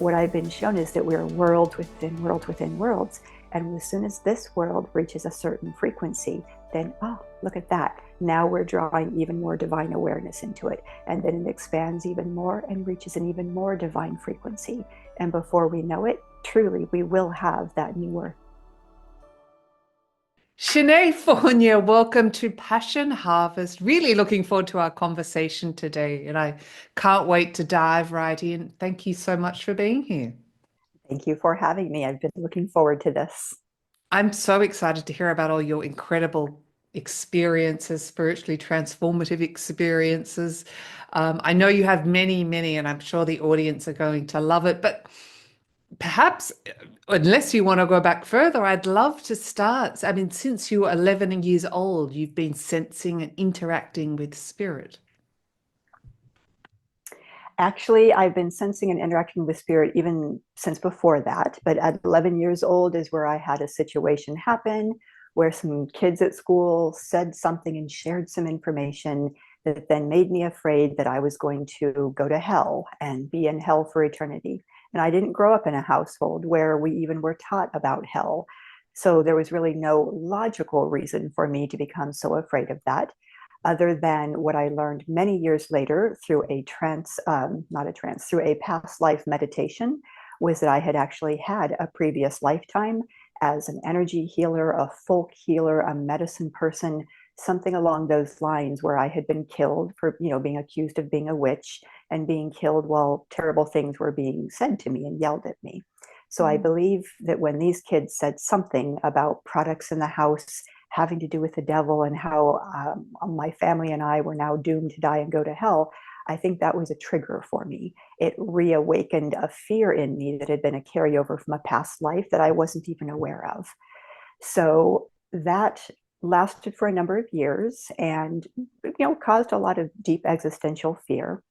what I've been shown is that we're worlds within worlds within worlds. And as soon as this world reaches a certain frequency, then, oh, look at that. Now we're drawing even more divine awareness into it. And then it expands even more and reaches an even more divine frequency. And before we know it, truly, we will have that new earth. Chenée Fournier, welcome to Passion Harvest. Really looking forward to our conversation today, and I can't wait to dive right in. Thank you so much for being here. Thank you for having me. I've been looking forward to this. I'm so excited to hear about all your incredible experiences, spiritually transformative experiences. I know you have many, many, and I'm sure the audience are going to love it. But perhaps, unless you want to go back further, I'd love to start. I mean, since you were 11 years old, you've been sensing and interacting with spirit. Actually, I've been sensing and interacting with spirit even since before that. But at 11 years old is where I had a situation happen where some kids at school said something and shared some information that then made me afraid that I was going to go to hell and be in hell for eternity. And I didn't grow up in a household where we even were taught about hell. So there was really no logical reason for me to become so afraid of that, other than what I learned many years later through a through a past life meditation, was that I had actually had a previous lifetime as an energy healer, a folk healer, a medicine person, something along those lines, where I had been killed for, being accused of being a witch and being killed while terrible things were being said to me and yelled at me. So I believe that when these kids said something about products in the house having to do with the devil and how my family and I were now doomed to die and go to hell, I think that was a trigger for me. It reawakened a fear in me that had been a carryover from a past life that I wasn't even aware of. So that lasted for a number of years and caused a lot of deep existential fear.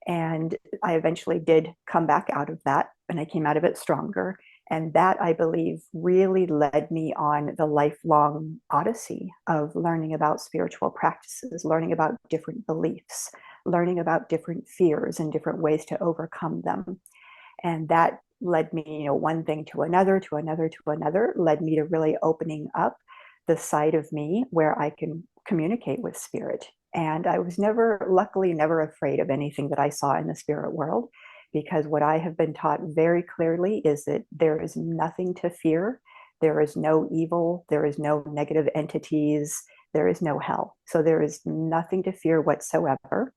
And I eventually did come back out of that, and I came out of it stronger. And that, I believe, really led me on the lifelong odyssey of learning about spiritual practices, learning about different beliefs, learning about different fears and different ways to overcome them. And that led me, one thing to another, to another, to another, led me to really opening up the side of me where I can communicate with spirit. And I was luckily, never afraid of anything that I saw in the spirit world, because what I have been taught very clearly is that there is nothing to fear. There is no evil. There is no negative entities. There is no hell. So there is nothing to fear whatsoever.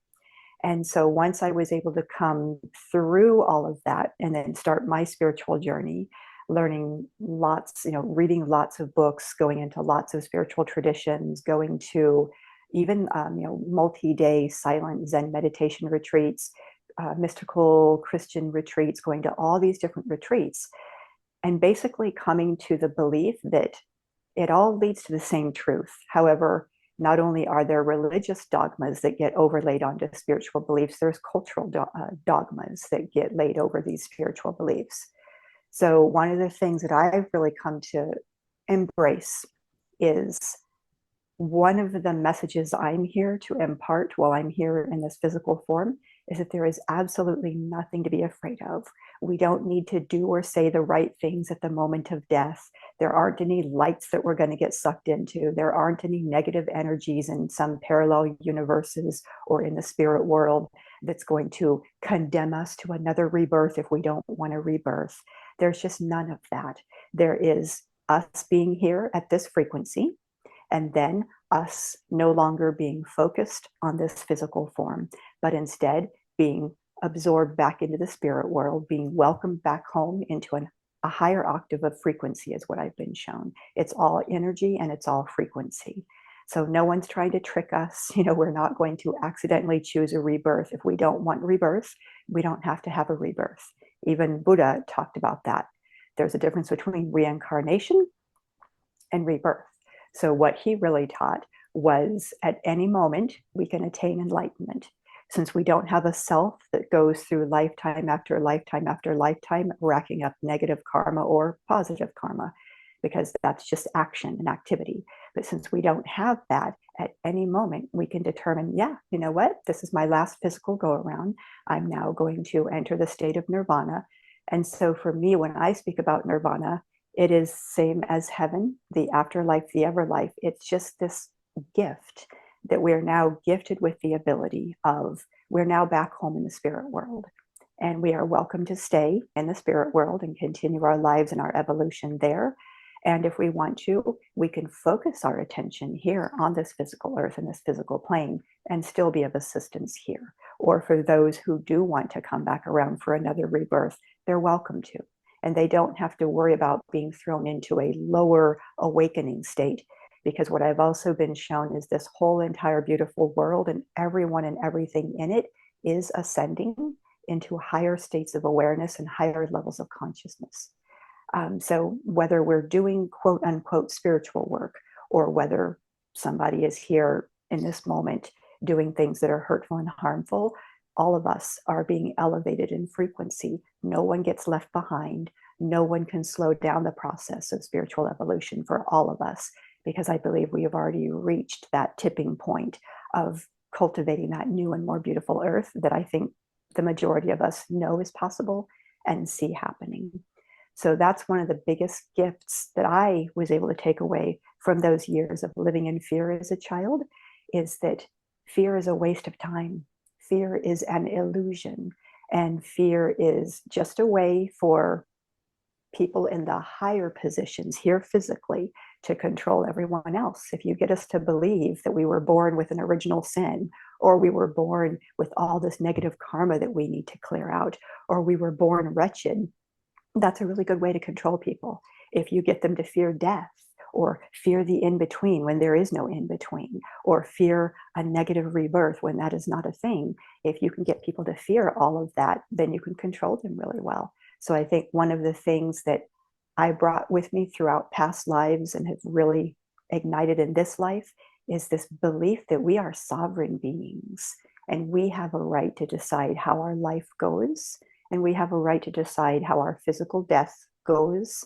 And so once I was able to come through all of that and then start my spiritual journey, learning lots, reading lots of books, going into lots of spiritual traditions, going to even, multi-day silent Zen meditation retreats, mystical Christian retreats, going to all these different retreats, and basically coming to the belief that it all leads to the same truth. However, not only are there religious dogmas that get overlaid onto spiritual beliefs, there's cultural dogmas that get laid over these spiritual beliefs. So one of the things that I've really come to embrace is, one of the messages I'm here to impart while I'm here in this physical form is that there is absolutely nothing to be afraid of. We don't need to do or say the right things at the moment of death. There aren't any lights that we're going to get sucked into. There aren't any negative energies in some parallel universes or in the spirit world that's going to condemn us to another rebirth if we don't want a rebirth. There's just none of that. There is us being here at this frequency, and then us no longer being focused on this physical form, but instead being absorbed back into the spirit world, being welcomed back home into a higher octave of frequency, is what I've been shown. It's all energy and it's all frequency. So no one's trying to trick us. We're not going to accidentally choose a rebirth. If we don't want rebirth, we don't have to have a rebirth. Even Buddha talked about that. There's a difference between reincarnation and rebirth. So what he really taught was, at any moment, we can attain enlightenment. Since we don't have a self that goes through lifetime after lifetime after lifetime, racking up negative karma or positive karma, because that's just action and activity. But since we don't have that, at any moment, we can determine, yeah, you know what? This is my last physical go around. I'm now going to enter the state of nirvana. And so for me, when I speak about nirvana, it is same as heaven, the afterlife, the everlife. It's just this gift that we're now gifted with the ability of, we're now back home in the spirit world. And we are welcome to stay in the spirit world and continue our lives and our evolution there. And if we want to, we can focus our attention here on this physical earth and this physical plane and still be of assistance here. Or for those who do want to come back around for another rebirth, they're welcome to. And they don't have to worry about being thrown into a lower awakening state. Because what I've also been shown is this whole entire beautiful world and everyone and everything in it is ascending into higher states of awareness and higher levels of consciousness. So whether we're doing quote unquote spiritual work, or whether somebody is here in this moment doing things that are hurtful and harmful, all of us are being elevated in frequency. No one gets left behind. No one can slow down the process of spiritual evolution for all of us, because I believe we have already reached that tipping point of cultivating that new and more beautiful earth that I think the majority of us know is possible and see happening. So that's one of the biggest gifts that I was able to take away from those years of living in fear as a child, is that fear is a waste of time. Fear is an illusion, and fear is just a way for people in the higher positions here physically to control everyone else. If you get us to believe that we were born with an original sin, or we were born with all this negative karma that we need to clear out, or we were born wretched, that's a really good way to control people. If you get them to fear death, or fear the in-between when there is no in-between, or fear a negative rebirth when that is not a thing, if you can get people to fear all of that, then you can control them really well. So I think one of the things that I brought with me throughout past lives and have really ignited in this life is this belief that we are sovereign beings and we have a right to decide how our life goes, and we have a right to decide how our physical death goes,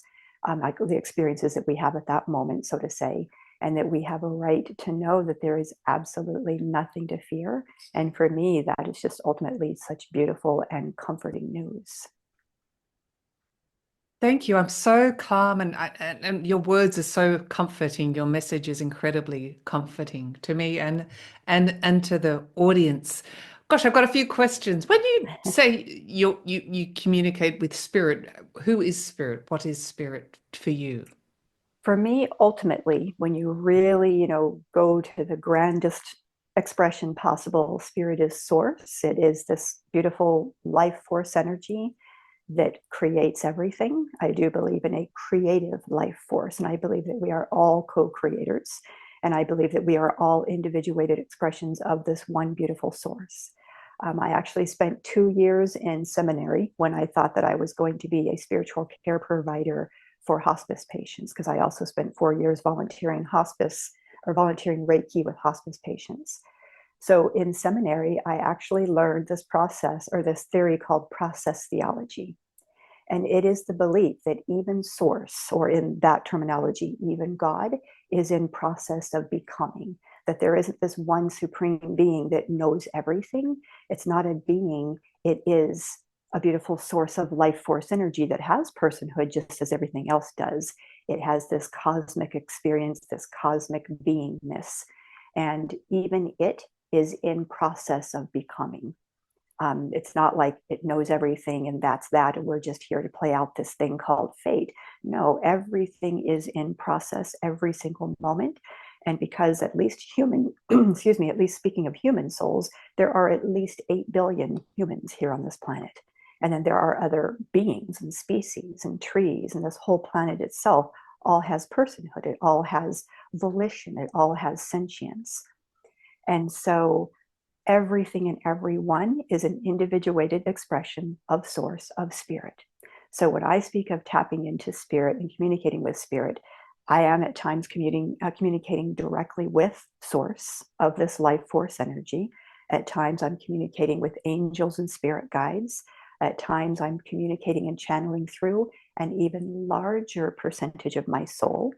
like the experiences that we have at that moment, so to say, and that we have a right to know that there is absolutely nothing to fear. And for me, that is just ultimately such beautiful and comforting news. Thank you. I'm so calm, and your words are so comforting. Your message is incredibly comforting to me and to the audience. Gosh, I've got a few questions. When you say you communicate with spirit, who is spirit? What is spirit for you? For me, ultimately, when you really, go to the grandest expression possible, spirit is source. It is this beautiful life force energy that creates everything. I do believe in a creative life force, and I believe that we are all co-creators, and I believe that we are all individuated expressions of this one beautiful source. I actually spent 2 years in seminary when I thought that I was going to be a spiritual care provider for hospice patients, because I also spent 4 years volunteering hospice or volunteering Reiki with hospice patients. So in seminary, I actually learned this process or this theory called process theology. And it is the belief that even source, or in that terminology, even God, is in process of becoming, that there isn't this one supreme being that knows everything. It's not a being, it is a beautiful source of life force energy that has personhood just as everything else does. It has this cosmic experience, this cosmic beingness, and even it is in process of becoming. It's not like it knows everything and that's that, and we're just here to play out this thing called fate. No, everything is in process every single moment. And because at least human, excuse me, at least speaking of human souls, there are at least 8 billion humans here on this planet. And then there are other beings and species and trees, and this whole planet itself all has personhood, it all has volition, it all has sentience. And so everything and everyone is an individuated expression of source, of spirit. So when I speak of tapping into spirit and communicating with spirit, I am at times communicating directly with source of this life force energy. At times I'm communicating with angels and spirit guides. At times I'm communicating and channeling through an even larger percentage of my soul.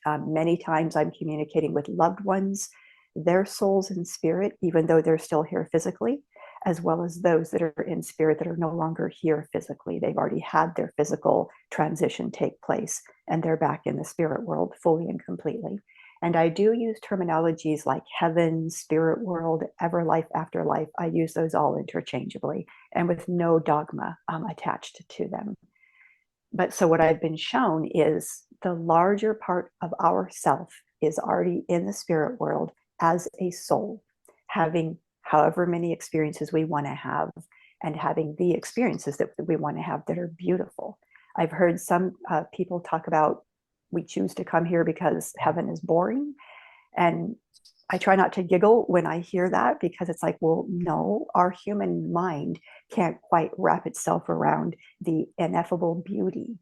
Many times I'm communicating with loved ones, their souls and spirit, even though they're still here physically. as well as those that are in spirit that are no longer here physically. They've already had their physical transition take place, and they're back in the spirit world fully and completely. And I do use terminologies like heaven, spirit world, everlife, afterlife. I use those all interchangeably and with no dogma attached to them. But so what I've been shown is the larger part of ourself is already in the spirit world as a soul, having however many experiences we want to have and having the experiences that we want to have that are beautiful. I've heard some people talk about we choose to come here because heaven is boring. And I try not to giggle when I hear that, because it's like, well, no, our human mind can't quite wrap itself around the ineffable beauty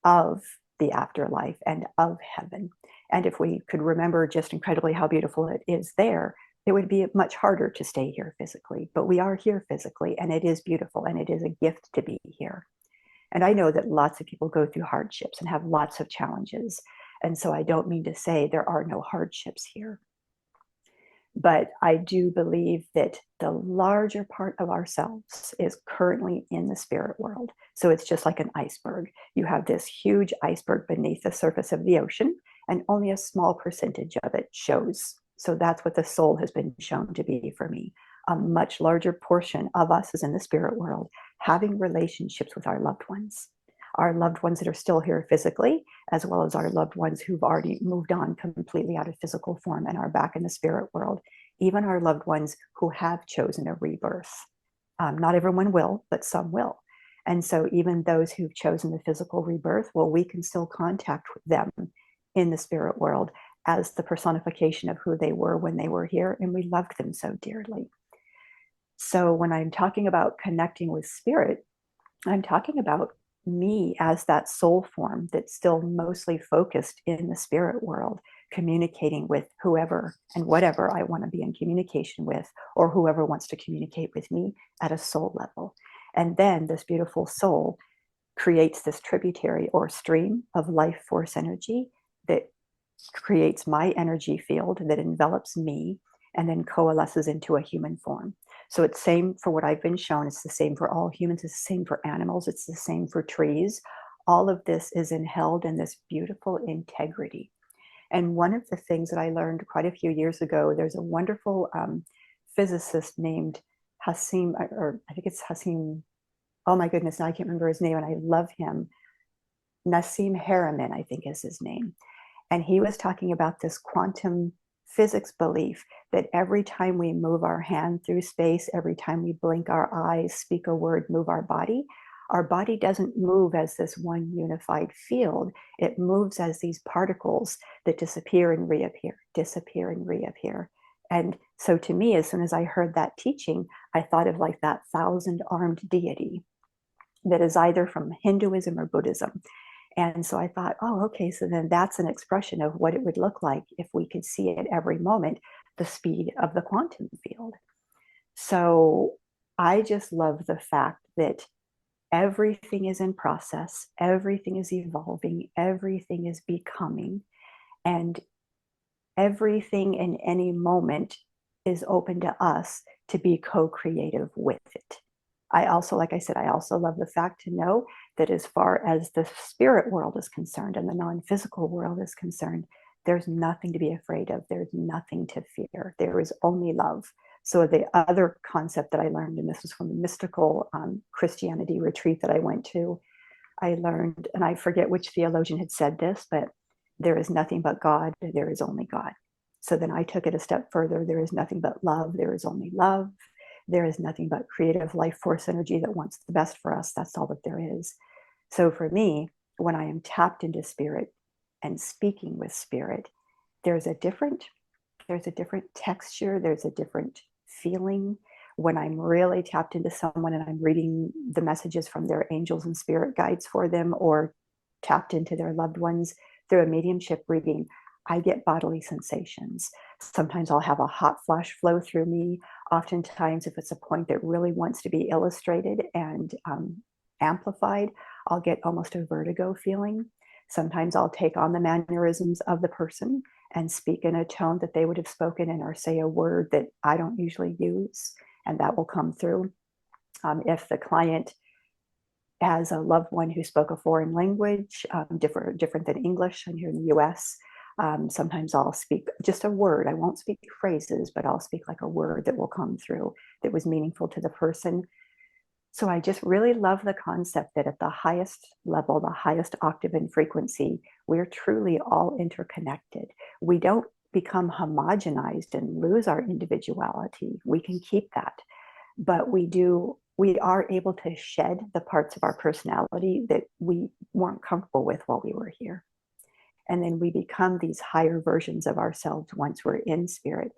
of the afterlife and of heaven. And if we could remember just incredibly how beautiful it is there, it would be much harder to stay here physically. But we are here physically, and it is beautiful, and it is a gift to be here. And I know that lots of people go through hardships and have lots of challenges. And so I don't mean to say there are no hardships here. But I do believe that the larger part of ourselves is currently in the spirit world. So it's just like an iceberg. You have this huge iceberg beneath the surface of the ocean, and only a small percentage of it shows. So that's what the soul has been shown to be for me. A much larger portion of us is in the spirit world, having relationships with our loved ones that are still here physically, as well as our loved ones who've already moved on completely out of physical form and are back in the spirit world, even our loved ones who have chosen a rebirth. Not everyone will, but some will. And so even those who've chosen the physical rebirth, well, we can still contact with them in the spirit world as the personification of who they were when they were here, and we loved them so dearly. So when I'm talking about connecting with spirit, I'm talking about me as that soul form that's still mostly focused in the spirit world, communicating with whoever and whatever I want to be in communication with, or whoever wants to communicate with me at a soul level. And then this beautiful soul creates this tributary or stream of life force energy that creates my energy field that envelops me and then coalesces into a human form. So it's same for what I've been shown. It's the same for all humans. It's the same for animals. It's the same for trees. All of this is held in this beautiful integrity. And one of the things that I learned quite a few years ago, there's a wonderful physicist named Hassim, or I think it's Hassim. Oh my goodness, now I can't remember his name, and I love him. Nassim Haramein, I think is his name. And he was talking about this quantum physics belief that every time we move our hand through space, every time we blink our eyes, speak a word, move our body doesn't move as this one unified field. It moves as these particles that disappear and reappear, disappear and reappear. And so to me, as soon as I heard that teaching, I thought of like that thousand-armed deity that is either from Hinduism or Buddhism. And so I thought, oh, okay, so then that's an expression of what it would look like if we could see at every moment the speed of the quantum field. So I just love the fact that everything is in process, everything is evolving, everything is becoming, and everything in any moment is open to us to be co-creative with it. I also, like I said, I also love the fact to know that as far as the spirit world is concerned and the non-physical world is concerned, there's nothing to be afraid of. There's nothing to fear. There is only love. So the other concept that I learned, and this was from the mystical Christianity retreat that I went to, I learned, and I forget which theologian had said this, but there is nothing but God. There is only God. So then I took it a step further. There is nothing but love. There is only love. There is nothing but creative life force energy that wants the best for us. That's all that there is. So for me, when I am tapped into spirit and speaking with spirit, there's a different texture, there's a different feeling. When I'm really tapped into someone and I'm reading the messages from their angels and spirit guides for them, or tapped into their loved ones through a mediumship reading, I get bodily sensations. Sometimes I'll have a hot flash flow through me. Oftentimes, if it's a point that really wants to be illustrated and amplified, I'll get almost a vertigo feeling. Sometimes I'll take on the mannerisms of the person and speak in a tone that they would have spoken in, or say a word that I don't usually use. and that will come through. If the client has a loved one who spoke a foreign language, different than English, and here in the US, sometimes I'll speak just a word. I won't speak phrases, but I'll speak like a word that will come through that was meaningful to the person. So I just really love the concept that at the highest level, the highest octave and frequency, we're truly all interconnected. We don't become homogenized and lose our individuality. We can keep that, but we are able to shed the parts of our personality that we weren't comfortable with while we were here. And then we become these higher versions of ourselves once we're in spirit.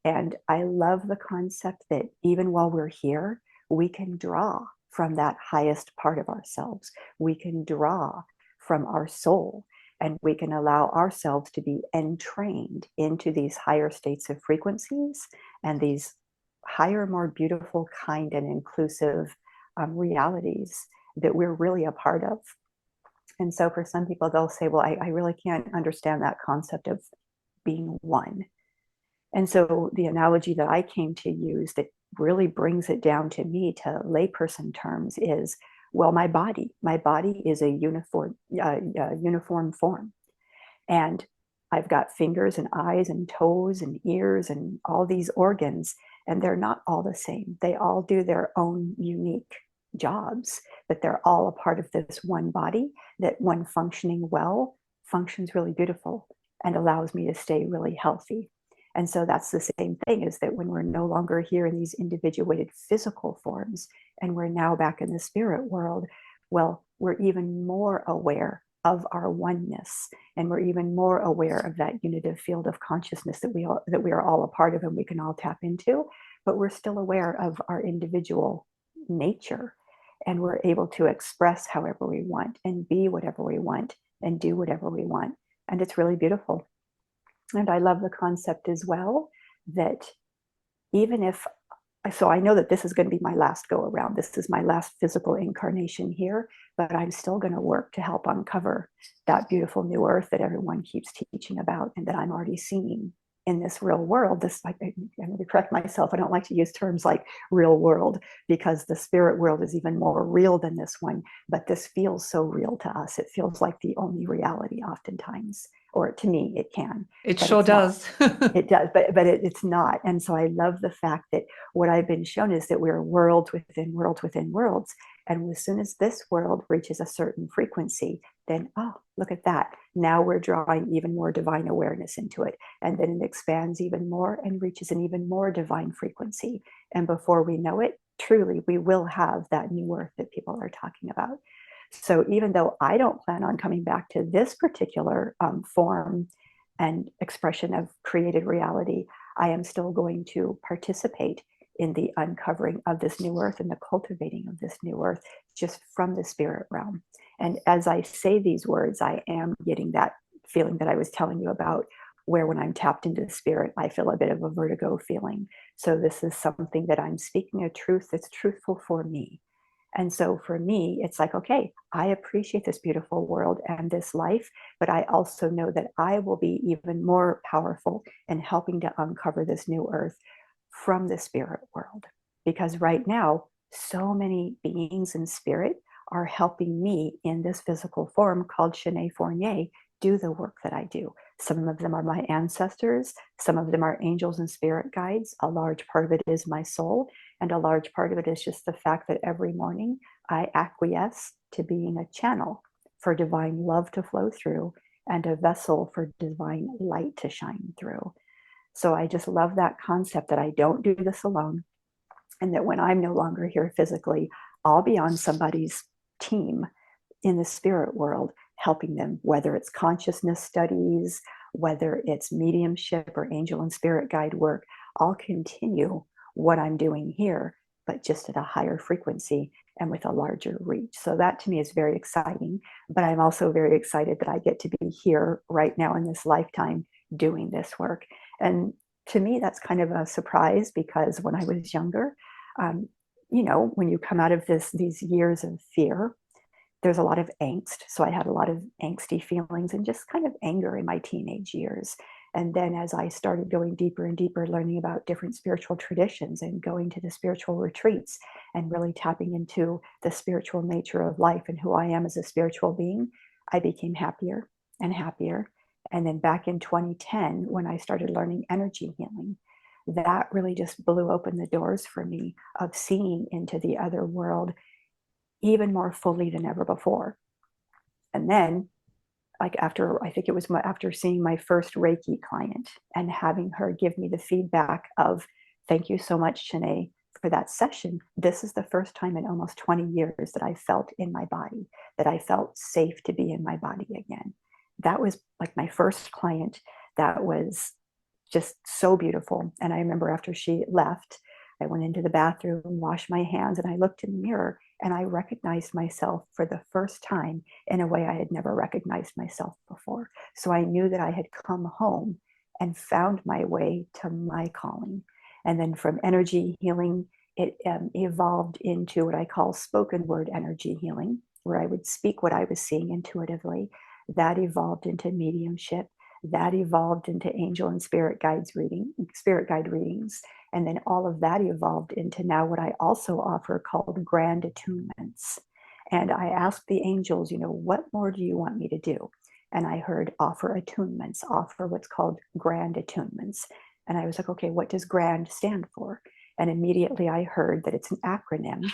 And I love the concept that even while we're here, we can draw from that highest part of ourselves. We can draw from our soul, and we can allow ourselves to be entrained into these higher states of frequencies and these higher, more beautiful, kind, and inclusive realities that we're really a part of. And so for some people, they'll say, well, I really can't understand that concept of being one. And so the analogy that I came to use that really brings it down to me to layperson terms is, well, my body is a uniform form. And I've got fingers and eyes and toes and ears and all these organs, and they're not all the same. They all do their own unique jobs, but they're all a part of this one body that, when functioning well, functions really beautiful and allows me to stay really healthy. And so that's the same thing, is that when we're no longer here in these individuated physical forms and we're now back in the spirit world, well, we're even more aware of our oneness, and we're even more aware of that unitive field of consciousness that we are all a part of and we can all tap into, but we're still aware of our individual nature, and we're able to express however we want and be whatever we want and do whatever we want. And it's really beautiful. And I love the concept as well that even if, so I know that this is going to be my last go around. This is my last physical incarnation here, but I'm still going to work to help uncover that beautiful new earth that everyone keeps teaching about and that I'm already seeing in this real world. This, I'm going to correct myself. I don't like to use terms like real world, because the spirit world is even more real than this one. But this feels so real to us. It feels like the only reality oftentimes, or to me, it can. It But sure does. it does, but it's not. And so I love the fact that what I've been shown is that we're worlds within worlds within worlds. And as soon as this world reaches a certain frequency, then, oh, look at that. Now we're drawing even more divine awareness into it. And then it expands even more and reaches an even more divine frequency. And before we know it, truly, we will have that new earth that people are talking about. So even though I don't plan on coming back to this particular form and expression of created reality, I am still going to participate in the uncovering of this new earth and the cultivating of this new earth just from the spirit realm. And as I say these words, I am getting that feeling that I was telling you about, where when I'm tapped into the spirit, I feel a bit of a vertigo feeling. So this is something that I'm speaking a truth that's truthful for me. And so for me, it's like, okay, I appreciate this beautiful world and this life, but I also know that I will be even more powerful in helping to uncover this new earth from the spirit world. Because right now, so many beings in spirit are helping me in this physical form called Chenée Fournier do the work that I do. Some of them are my ancestors, some of them are angels and spirit guides. A large part of it is my soul, and a large part of it is just the fact that every morning I acquiesce to being a channel for divine love to flow through and a vessel for divine light to shine through. So I just love that concept that I don't do this alone, and that when I'm no longer here physically, I'll be on somebody's team in the spirit world, helping them, whether it's consciousness studies, whether it's mediumship or angel and spirit guide work. I'll continue what I'm doing here, but just at a higher frequency and with a larger reach. So that to me is very exciting. But I'm also very excited that I get to be here right now in this lifetime doing this work. And to me, that's kind of a surprise, because when I was younger, when you come out of these years of fear, there's a lot of angst. So I had a lot of angsty feelings and just kind of anger in my teenage years. And then as I started going deeper and deeper, learning about different spiritual traditions and going to the spiritual retreats and really tapping into the spiritual nature of life and who I am as a spiritual being, I became happier and happier. And then back in 2010, when I started learning energy healing, that really just blew open the doors for me of seeing into the other world even more fully than ever before. And then, like after, I think it was after seeing my first Reiki client and having her give me the feedback of, thank you so much, Chenée, for that session. This is the first time in almost 20 years that I felt in my body, that I felt safe to be in my body again. That was like my first client. That was just so beautiful. And I remember after she left, I went into the bathroom, washed my hands, and I looked in the mirror and I recognized myself for the first time in a way I had never recognized myself before. So I knew that I had come home and found my way to my calling. And then from energy healing, it evolved into what I call spoken word energy healing, where I would speak what I was seeing intuitively. That evolved into mediumship. That evolved into angel and spirit guide readings. And then all of that evolved into now what I also offer called grand attunements. And I asked the angels, what more do you want me to do? And I heard offer attunements, offer what's called grand attunements. And I was like, okay, what does grand stand for? And immediately I heard that it's an acronym,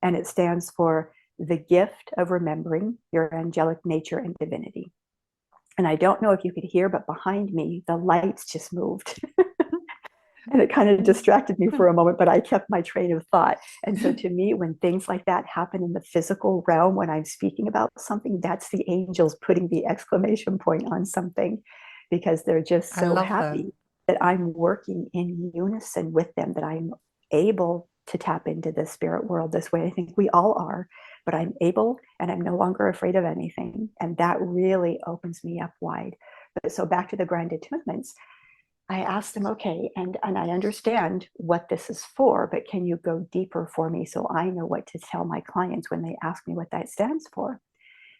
and it stands for the gift of remembering your angelic nature and divinity. And I don't know if you could hear, but behind me, the lights just moved. And it kind of distracted me for a moment, but I kept my train of thought. And so to me, when things like that happen in the physical realm, when I'm speaking about something, that's the angels putting the exclamation point on something, because they're just I so love that. happy that I'm working in unison with them, that I'm able to tap into the spirit world this way. I think we all are, but I'm able, and I'm no longer afraid of anything. And that really opens me up wide. But so back to the grand attunements, I asked them, okay, and I understand what this is for, but can you go deeper for me so I know what to tell my clients when they ask me what that stands for?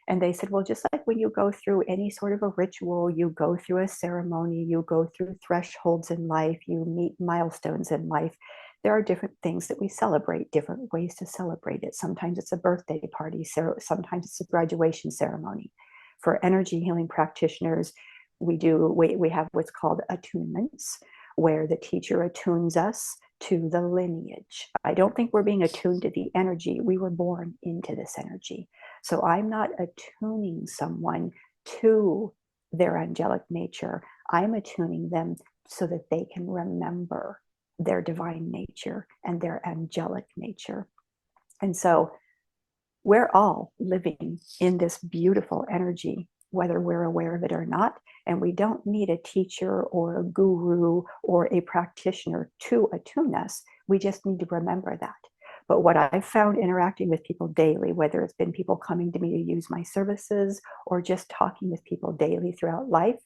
And they said, well, just like when you go through any sort of a ritual, you go through a ceremony, you go through thresholds in life, you meet milestones in life. There are different things that we celebrate, different ways to celebrate it. Sometimes it's a birthday party, sometimes it's a graduation ceremony. For energy healing practitioners, we have what's called attunements, where the teacher attunes us to the lineage. I don't think we're being attuned to the energy. We were born into this energy. So I'm not attuning someone to their angelic nature. I'm attuning them so that they can remember their divine nature and their angelic nature. And so we're all living in this beautiful energy, whether we're aware of it or not. And we don't need a teacher or a guru or a practitioner to attune us. We just need to remember that. But what I've found interacting with people daily, whether it's been people coming to me to use my services or just talking with people daily throughout life,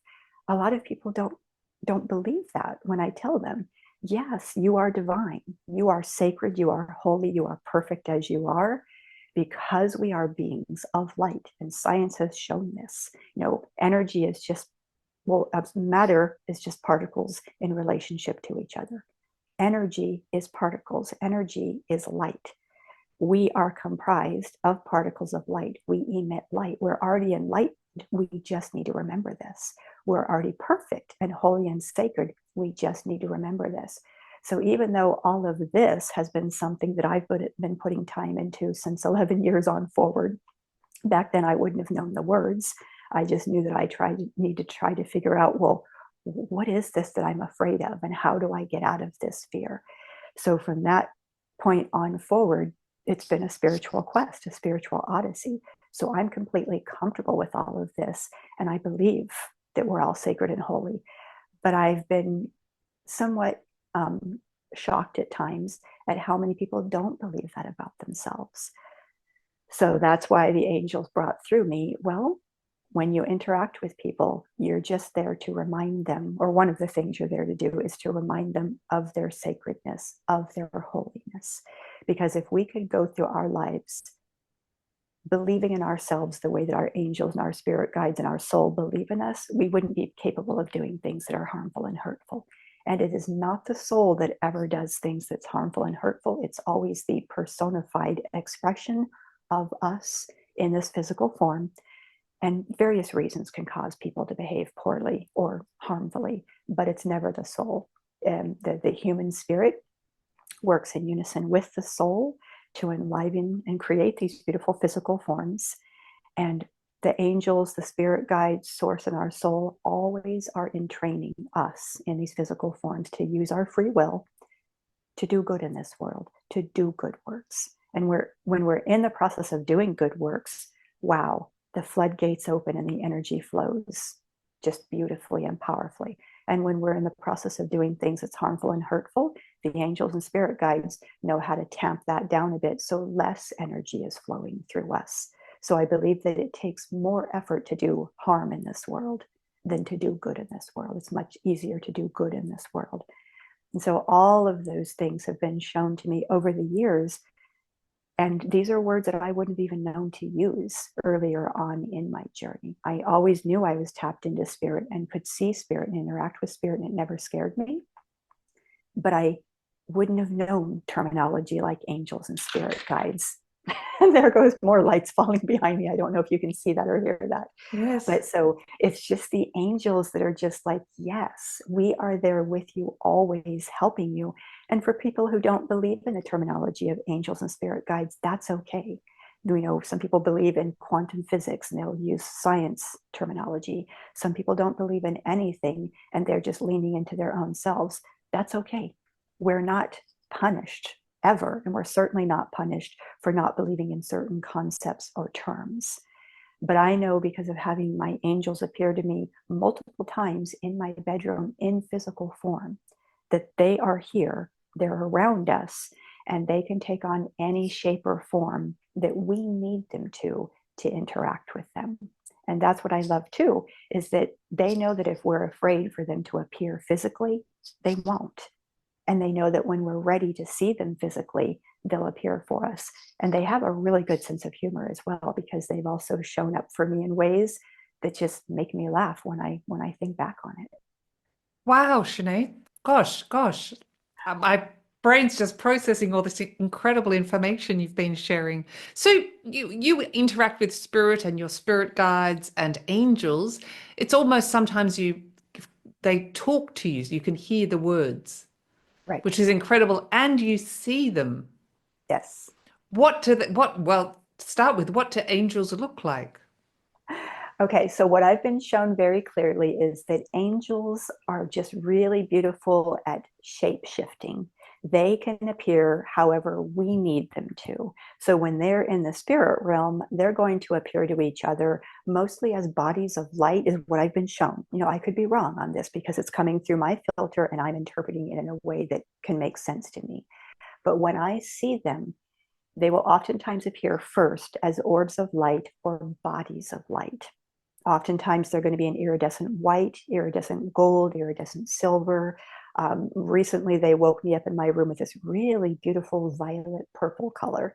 a lot of people don't believe that when I tell them, yes, you are divine, you are sacred, you are holy, you are perfect as you are, because we are beings of light. And science has shown this. Energy is just, matter is just particles in relationship to each other. Energy is particles, energy is light. We are comprised of particles of light. We emit light. We're already enlightened. We just need to remember this. We're already perfect and holy and sacred. We just need to remember this. So even though all of this has been something that I've been putting time into since 11 years on forward, back then I wouldn't have known the words. I just knew that I need to try to figure out, well, what is this that I'm afraid of, and how do I get out of this fear? So from that point on forward, it's been a spiritual quest, a spiritual odyssey. So I'm completely comfortable with all of this, and I believe that we're all sacred and holy. But I've been somewhat shocked at times at how many people don't believe that about themselves. So that's why the angels brought through me, well, when you interact with people, you're just there to remind them, or one of the things you're there to do is to remind them of their sacredness, of their holiness. Because if we could go through our lives believing in ourselves the way that our angels and our spirit guides and our soul believe in us, we wouldn't be capable of doing things that are harmful and hurtful. And it is not the soul that ever does things that's harmful and hurtful. It's always the personified expression of us in this physical form. And various reasons can cause people to behave poorly or harmfully, but it's never the soul. The human spirit works in unison with the soul to enliven and create these beautiful physical forms. And the angels, the spirit guides, source, and our soul always are in training us in these physical forms to use our free will to do good in this world, to do good works. And when we're in the process of doing good works, wow, the floodgates open and the energy flows just beautifully and powerfully. And when we're in the process of doing things that's harmful and hurtful, the angels and spirit guides know how to tamp that down a bit so less energy is flowing through us. So I believe that it takes more effort to do harm in this world than to do good in this world. It's much easier to do good in this world. And so all of those things have been shown to me over the years. And these are words that I wouldn't have even known to use earlier on in my journey. I always knew I was tapped into spirit and could see spirit and interact with spirit, and it never scared me. But I wouldn't have known terminology like angels and spirit guides. And there goes more lights falling behind me. I don't know if you can see that or hear that. Yes. But so it's just the angels that are just like, yes, we are there with you, always helping you. And for people who don't believe in the terminology of angels and spirit guides, that's okay. You know, some people believe in quantum physics and they'll use science terminology. Some people don't believe in anything and they're just leaning into their own selves. That's okay. We're not punished ever. And we're certainly not punished for not believing in certain concepts or terms. But I know because of having my angels appear to me multiple times in my bedroom in physical form, that they are here, they're around us, and they can take on any shape or form that we need them to interact with them. And that's what I love too, is that they know that if we're afraid for them to appear physically, they won't. And they know that when we're ready to see them physically, they'll appear for us. And they have a really good sense of humor as well, because they've also shown up for me in ways that just make me laugh when I think back on it. Wow, Chenée. Gosh. My brain's just processing all this incredible information you've been sharing. So you interact with spirit and your spirit guides and angels. It's almost sometimes they talk to you, so you can hear the words, Right. which is incredible, and you see them. Yes. Well, to start with, what do angels look like? Okay, so what I've been shown very clearly is that angels are just really beautiful at shape shifting. They can appear however we need them to. So when they're in the spirit realm, they're going to appear to each other mostly as bodies of light, is what I've been shown. You know, I could be wrong on this because it's coming through my filter and I'm interpreting it in a way that can make sense to me. But when I see them, they will oftentimes appear first as orbs of light or bodies of light. Oftentimes they're going to be an iridescent white, iridescent gold, iridescent silver. Recently, they woke me up in my room with this really beautiful violet purple color.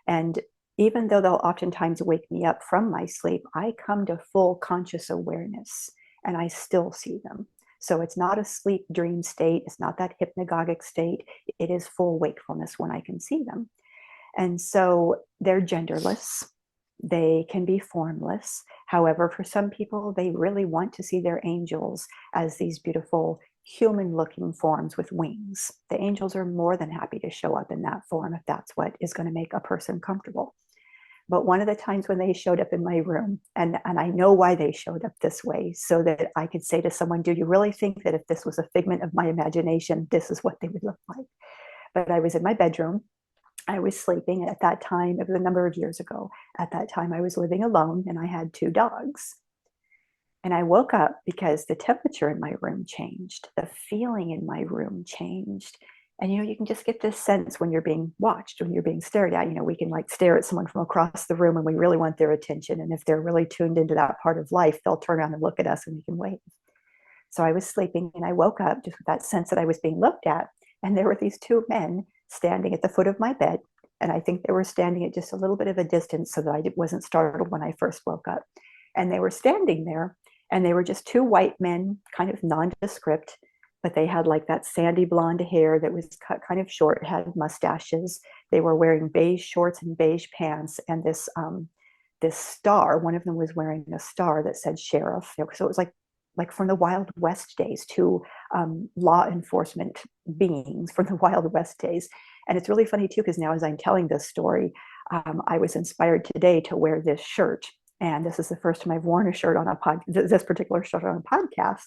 And even though they'll oftentimes wake me up from my sleep, I come to full conscious awareness and I still see them. So it's not a sleep dream state. It's not that hypnagogic state. It is full wakefulness when I can see them. And so they're genderless. They can be formless. However, for some people, they really want to see their angels as these beautiful human looking forms with wings. The angels are more than happy to show up in that form if that's what is going to make a person comfortable. But one of the times when they showed up in my room, and I know why they showed up this way, so that I could say to someone, do you really think that if this was a figment of my imagination, this is what they would look like? But I was in my bedroom. I was sleeping, and at that time, it was a number of years ago. At that time, I was living alone and I had two dogs. And I woke up because the temperature in my room changed, the feeling in my room changed. And you know, you can just get this sense when you're being watched, when you're being stared at. You know, we can like stare at someone from across the room and we really want their attention. And if they're really tuned into that part of life, they'll turn around and look at us and we can wave. So I was sleeping and I woke up just with that sense that I was being looked at. And there were these two men standing at the foot of my bed. And I think they were standing at just a little bit of a distance so that I wasn't startled when I first woke up. And they were standing there, and they were just two white men, kind of nondescript, but they had like that sandy blonde hair that was cut kind of short, had mustaches. They were wearing beige shorts and beige pants, and this star. One of them was wearing a star that said sheriff. So it was like from the Wild West days, two law enforcement beings from the Wild West days. And it's really funny too, because now as I'm telling this story, I was inspired today to wear this shirt. And this is the first time I've worn a shirt on a this particular shirt on a podcast.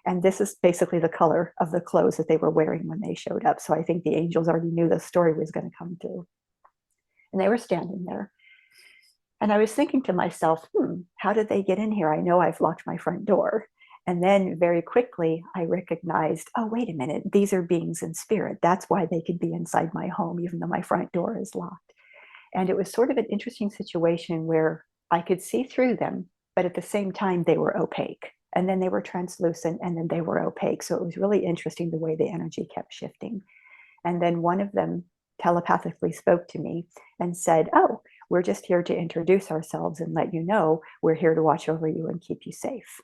And this is basically the color of the clothes that they were wearing when they showed up. So I think the angels already knew the story was going to come through. And they were standing there. And I was thinking to myself, how did they get in here? I know I've locked my front door. And then very quickly, I recognized, oh, wait a minute, these are beings in spirit. That's why they could be inside my home, even though my front door is locked. And it was sort of an interesting situation where I could see through them, but at the same time, they were opaque. And then they were translucent, and then they were opaque. So it was really interesting the way the energy kept shifting. And then one of them telepathically spoke to me and said, oh, we're just here to introduce ourselves and let you know we're here to watch over you and keep you safe.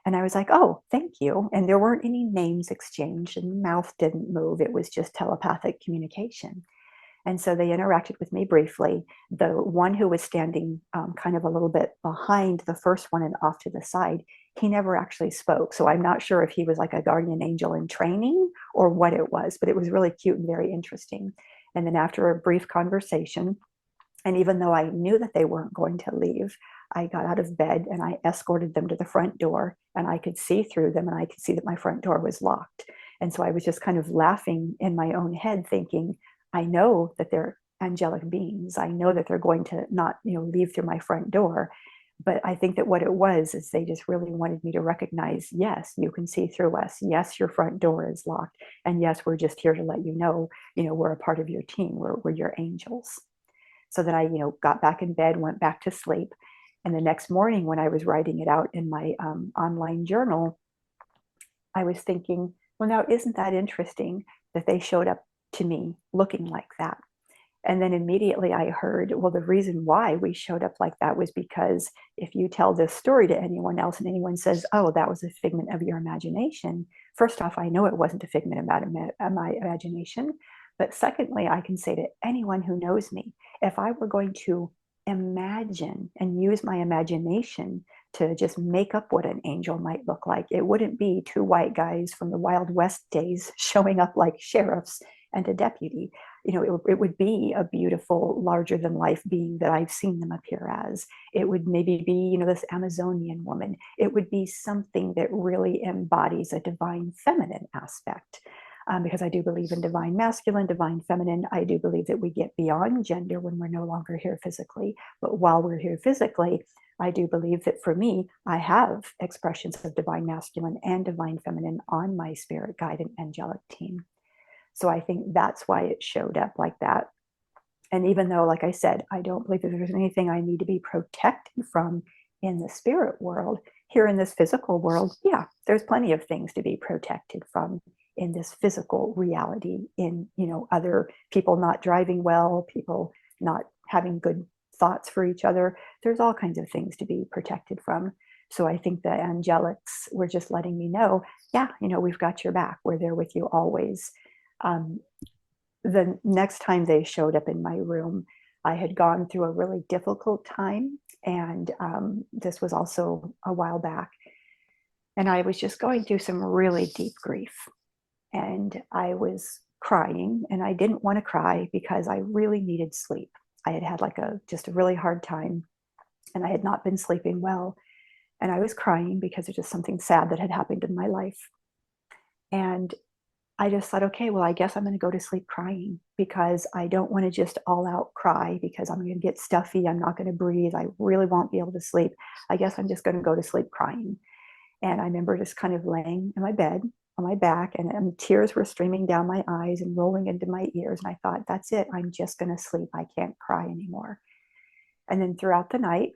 And I was like, oh, thank you. And there weren't any names exchanged, and the mouth didn't move. It was just telepathic communication. And so they interacted with me briefly. The one who was standing kind of a little bit behind the first one and off to the side, he never actually spoke. So I'm not sure if he was like a guardian angel in training or what it was, but it was really cute and very interesting. And then after a brief conversation, and even though I knew that they weren't going to leave, I got out of bed and I escorted them to the front door, and I could see through them, and I could see that my front door was locked. And so I was just kind of laughing in my own head, thinking, I know that they're angelic beings. I know that they're going to not, leave through my front door. But I think that what it was is they just really wanted me to recognize, yes, you can see through us. Yes, your front door is locked. And yes, we're just here to let you know, we're a part of your team. We're your angels. So then I, got back in bed, went back to sleep. And the next morning when I was writing it out in my online journal, I was thinking, well, now isn't that interesting that they showed up to me looking like that? And then immediately I heard, well, the reason why we showed up like that was because if you tell this story to anyone else and anyone says, oh, that was a figment of your imagination, first off, I know it wasn't a figment of my imagination. But secondly, I can say to anyone who knows me, if I were going to imagine and use my imagination to just make up what an angel might look like, it wouldn't be two white guys from the Wild West days showing up like sheriffs and a deputy. It would be a beautiful, larger than life being that I've seen them appear as. It would maybe be, this Amazonian woman. It would be something that really embodies a divine feminine aspect. Because I do believe in divine masculine, divine feminine. I do believe that we get beyond gender when we're no longer here physically. But while we're here physically, I do believe that for me, I have expressions of divine masculine and divine feminine on my spirit guide and angelic team. So I think that's why it showed up like that. And even though, like I said, I don't believe that there's anything I need to be protected from in the spirit world, here in this physical world, yeah, there's plenty of things to be protected from in this physical reality, in other people not driving well, people not having good thoughts for each other. There's all kinds of things to be protected from. So I think the angelics were just letting me know, yeah, we've got your back. We're there with you always. The next time they showed up in my room, I had gone through a really difficult time, and this was also a while back. And I was just going through some really deep grief. And I was crying, and I didn't want to cry because I really needed sleep. I had had just a really hard time, and I had not been sleeping well. And I was crying because of just something sad that had happened in my life. And I just thought, okay, well, I guess I'm going to go to sleep crying, because I don't want to just all out cry because I'm going to get stuffy. I'm not going to breathe. I really won't be able to sleep. I guess I'm just going to go to sleep crying. And I remember just kind of laying in my bed on my back, and tears were streaming down my eyes and rolling into my ears. And I thought, that's it. I'm just going to sleep. I can't cry anymore. And then throughout the night,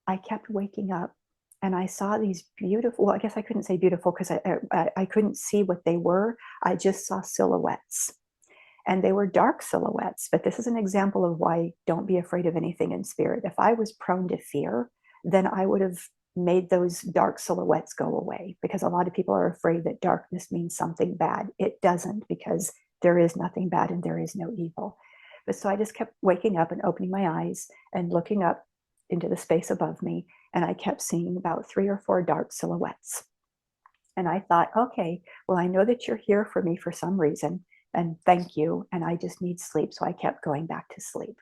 I kept waking up, and I saw these beautiful, well, I guess I couldn't say beautiful because I couldn't see what they were. I just saw silhouettes. and they were dark silhouettes. But this is an example of why don't be afraid of anything in spirit. If I was prone to fear, then I would have made those dark silhouettes go away, because a lot of people are afraid that darkness means something bad. It doesn't, because there is nothing bad and there is no evil. But so I just kept waking up and opening my eyes and looking up into the space above me, and I kept seeing about 3 or 4 dark silhouettes. And I thought, okay, well, I know that you're here for me for some reason, and thank you, and I just need sleep. So I kept going back to sleep.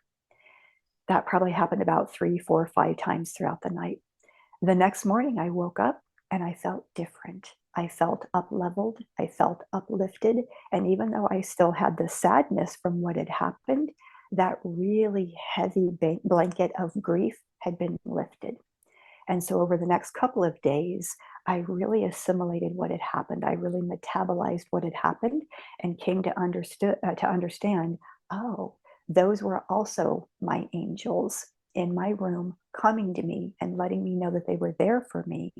That probably happened about 3, 4, 5 times throughout the night. The next morning, I woke up and I felt different. I felt up-leveled. I felt uplifted. And even though I still had the sadness from what had happened, that really heavy blanket of grief had been lifted. And so over the next couple of days, I really assimilated what had happened. I really metabolized what had happened and came to understand, oh, those were also my angels in my room coming to me and letting me know that they were there for me.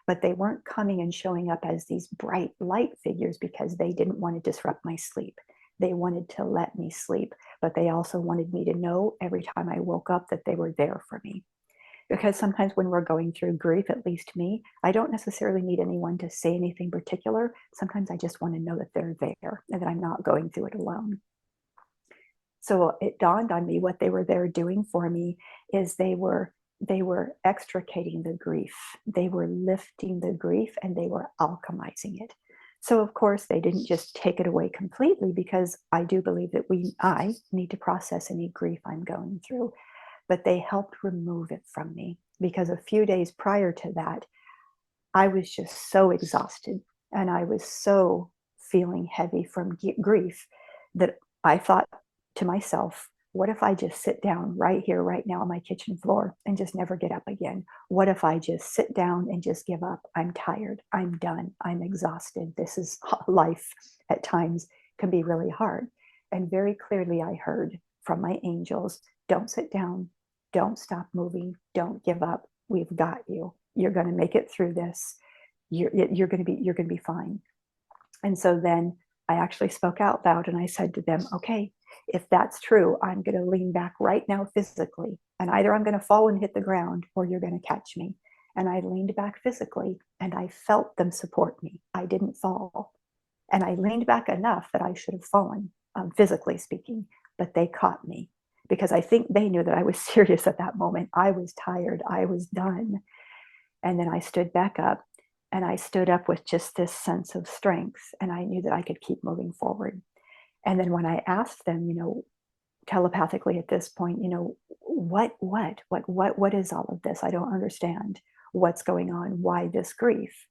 But they weren't coming and showing up as these bright light figures because they didn't want to disrupt my sleep. They wanted to let me sleep, but they also wanted me to know every time I woke up that they were there for me. Because sometimes when we're going through grief, at least me, I don't necessarily need anyone to say anything particular. Sometimes I just want to know that they're there and that I'm not going through it alone. So it dawned on me what they were there doing for me is they were extricating the grief. They were lifting the grief and they were alchemizing it. So of course they didn't just take it away completely, because I do believe that I need to process any grief I'm going through. But they helped remove it from me, because a few days prior to that, I was just so exhausted and I was so feeling heavy from grief that I thought to myself, what if I just sit down right here, right now on my kitchen floor and just never get up again? What if I just sit down and just give up? I'm tired. I'm done. I'm exhausted. This is life at times can be really hard. And very clearly I heard from my angels, don't sit down. Don't stop moving. Don't give up. We've got you. You're going to make it through this. You're going to be fine. And so then I actually spoke out loud and I said to them, okay, if that's true, I'm going to lean back right now physically, and either I'm going to fall and hit the ground or you're going to catch me. And I leaned back physically and I felt them support me. I didn't fall. And I leaned back enough that I should have fallen, physically speaking, but they caught me, because I think they knew that I was serious at that moment. I was tired. I was done. And then I stood back up, and I stood up with just this sense of strength, and I knew that I could keep moving forward. And then when I asked them, telepathically at this point, what is all of this? I don't understand what's going on. Why this grief?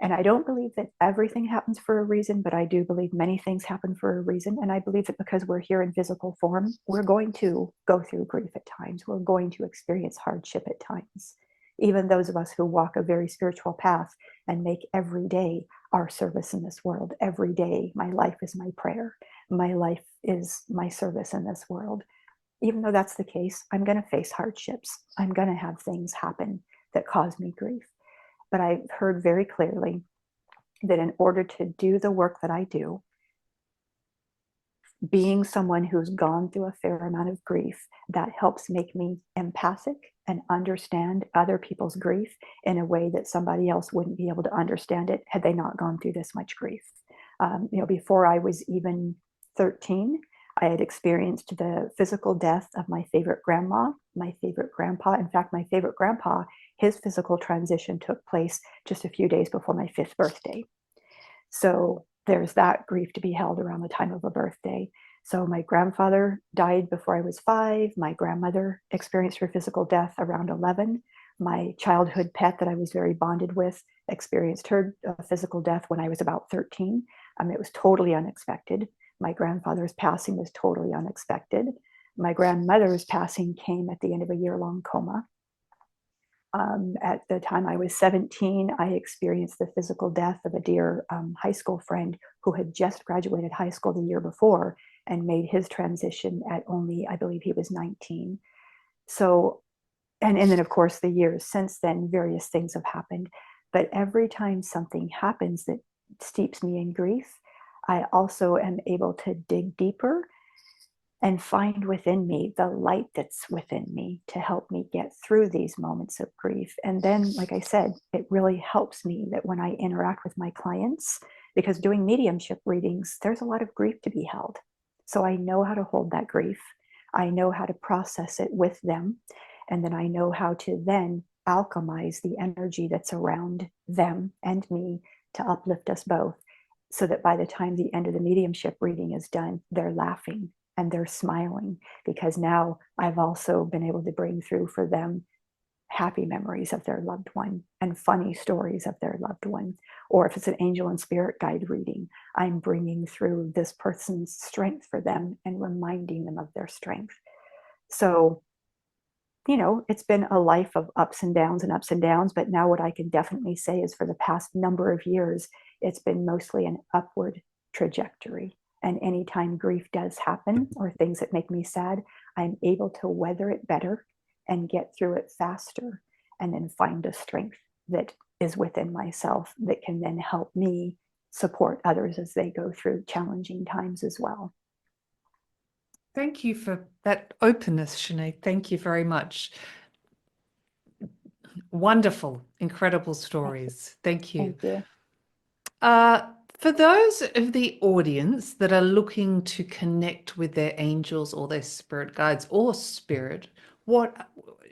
And I don't believe that everything happens for a reason, but I do believe many things happen for a reason. And I believe that because we're here in physical form, we're going to go through grief at times. We're going to experience hardship at times. Even those of us who walk a very spiritual path and make every day our service in this world. Every day, my life is my prayer. My life is my service in this world. Even though that's the case, I'm going to face hardships. I'm going to have things happen that cause me grief. But I heard very clearly that in order to do the work that I do, being someone who's gone through a fair amount of grief, that helps make me empathic and understand other people's grief in a way that somebody else wouldn't be able to understand it had they not gone through this much grief. Before I was even 13, I had experienced the physical death of my favorite grandma, my favorite grandpa. In fact, my favorite grandpa, his physical transition took place just a few days before my 5th birthday. So there's that grief to be held around the time of a birthday. So my grandfather died before I was 5. My grandmother experienced her physical death around 11. My childhood pet that I was very bonded with experienced her physical death when I was about 13. It was totally unexpected. My grandfather's passing was totally unexpected. My grandmother's passing came at the end of a year-long coma. At the time I was 17, I experienced the physical death of a dear high school friend who had just graduated high school the year before and made his transition at only, I believe he was 19. So, and then of course the years since then, various things have happened. But every time something happens that steeps me in grief, I also am able to dig deeper and find within me the light that's within me to help me get through these moments of grief. And then, like I said, it really helps me that when I interact with my clients, because doing mediumship readings, there's a lot of grief to be held. So I know how to hold that grief. I know how to process it with them. And then I know how to then alchemize the energy that's around them and me to uplift us both. So that by the time the end of the mediumship reading is done, they're laughing and they're smiling, because now I've also been able to bring through for them happy memories of their loved one and funny stories of their loved one. Or if it's an angel and spirit guide reading, I'm bringing through this person's strength for them and reminding them of their strength. So, it's been a life of ups and downs, but now what I can definitely say is for the past number of years, it's been mostly an upward trajectory. And anytime grief does happen or things that make me sad, I'm able to weather it better and get through it faster, and then find a strength that is within myself that can then help me support others as they go through challenging times as well. Thank you for that openness, Chenée. Thank you very much. Wonderful, incredible Thank you. stories. Thank you. Thank you. For those of the audience that are looking to connect with their angels or their spirit guides or spirit, what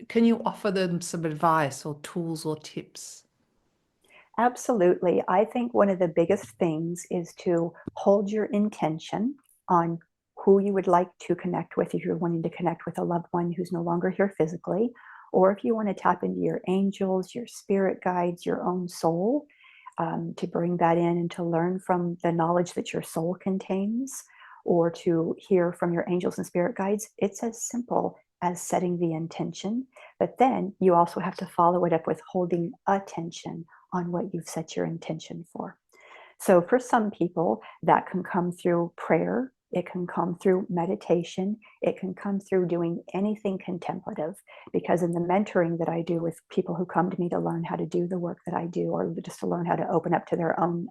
can you offer them some advice or tools or tips? Absolutely. I think one of the biggest things is to hold your intention on who you would like to connect with. If you're wanting to connect with a loved one who's no longer here physically, or if you want to tap into your angels, your spirit guides, your own soul, to bring that in and to learn from the knowledge that your soul contains, or to hear from your angels and spirit guides, it's as simple as setting the intention. But then you also have to follow it up with holding attention on what you've set your intention for. So for some people, that can come through prayer, it can come through meditation, it can come through doing anything contemplative. Because in the mentoring that I do with people who come to me to learn how to do the work that I do, or just to learn how to open up to their own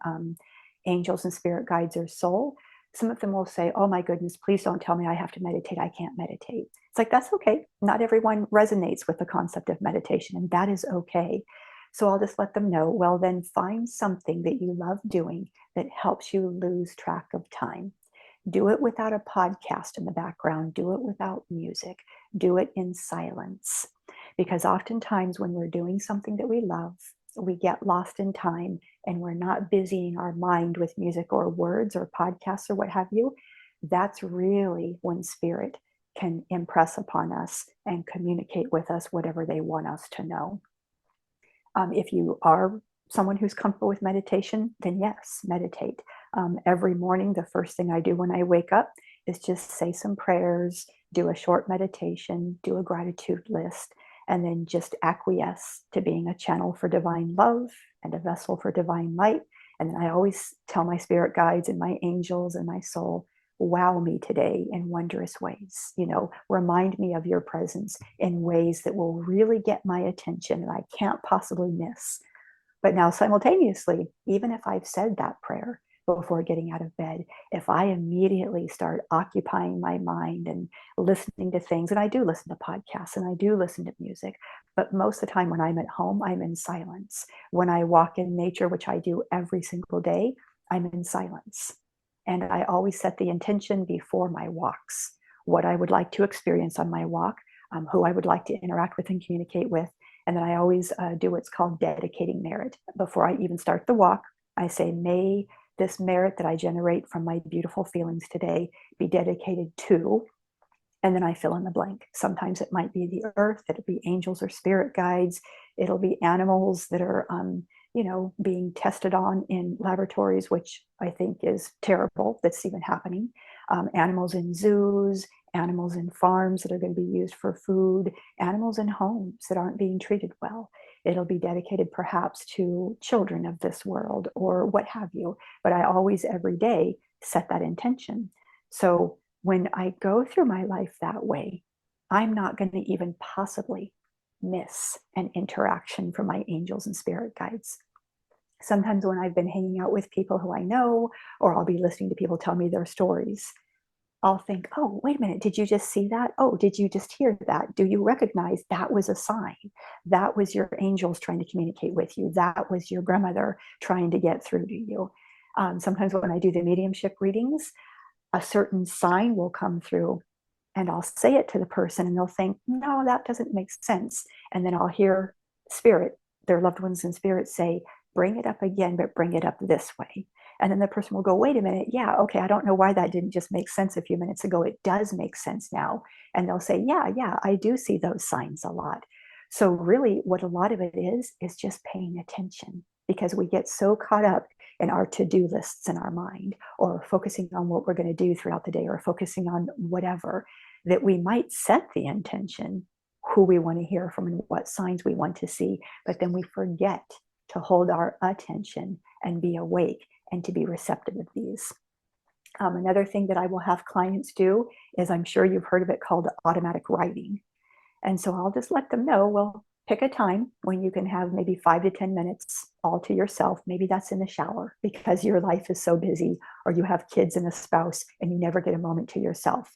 angels and spirit guides or soul, some of them will say, "Oh my goodness, please don't tell me I have to meditate. I can't meditate." It's like, that's okay. Not everyone resonates with the concept of meditation, and that is okay. So I'll just let them know, well, then find something that you love doing that helps you lose track of time. Do it without a podcast in the background. Do it without music. Do it in silence. Because oftentimes when we're doing something that we love, we get lost in time and we're not busying our mind with music or words or podcasts or what have you. That's really when spirit can impress upon us and communicate with us whatever they want us to know. If you are someone who's comfortable with meditation, then yes, meditate. Every morning, the first thing I do when I wake up is just say some prayers, do a short meditation, do a gratitude list, and then just acquiesce to being a channel for divine love and a vessel for divine light. And then I always tell my spirit guides and my angels and my soul, wow me today in wondrous ways. Remind me of your presence in ways that will really get my attention and I can't possibly miss. But now, simultaneously, even if I've said that prayer before getting out of bed, if I immediately start occupying my mind and listening to things, and I do listen to podcasts and I do listen to music, but most of the time when I'm at home, I'm in silence. When I walk in nature, which I do every single day, I'm in silence. And I always set the intention before my walks, what I would like to experience on my walk, who I would like to interact with and communicate with. And then I always do what's called dedicating merit. Before I even start the walk, I say, may this merit that I generate from my beautiful feelings today be dedicated to, and then I fill in the blank. Sometimes it might be the earth, it'll be angels or spirit guides, it'll be animals that are being tested on in laboratories, which I think is terrible that's even happening. Animals in zoos, animals in farms that are going to be used for food, animals in homes that aren't being treated well. It'll be dedicated perhaps to children of this world or what have you. But I always, every day, set that intention. So when I go through my life that way, I'm not going to even possibly miss an interaction from my angels and spirit guides. Sometimes when I've been hanging out with people who I know, or I'll be listening to people tell me their stories, I'll think, oh, wait a minute, did you just see that? Oh, did you just hear that? Do you recognize that was a sign? That was your angels trying to communicate with you. That was your grandmother trying to get through to you. Sometimes when I do the mediumship readings, a certain sign will come through and I'll say it to the person and they'll think, no, that doesn't make sense. And then I'll hear spirit, their loved ones in spirit say, bring it up again, but bring it up this way. And then the person will go, wait a minute, yeah, okay, I don't know why that didn't just make sense a few minutes ago. It does make sense now. And they'll say, yeah, I do see those signs a lot. So really what a lot of it is just paying attention, because we get so caught up in our to-do lists in our mind, or focusing on what we're going to do throughout the day, or focusing on whatever, that we might set the intention, who we want to hear from and what signs we want to see, but then we forget to hold our attention and be awake and to be receptive of these. Another thing that I will have clients do is, I'm sure you've heard of it, called automatic writing. And so I'll just let them know, well, pick a time when you can have maybe 5 to 10 minutes all to yourself. Maybe that's in the shower because your life is so busy, or you have kids and a spouse and you never get a moment to yourself.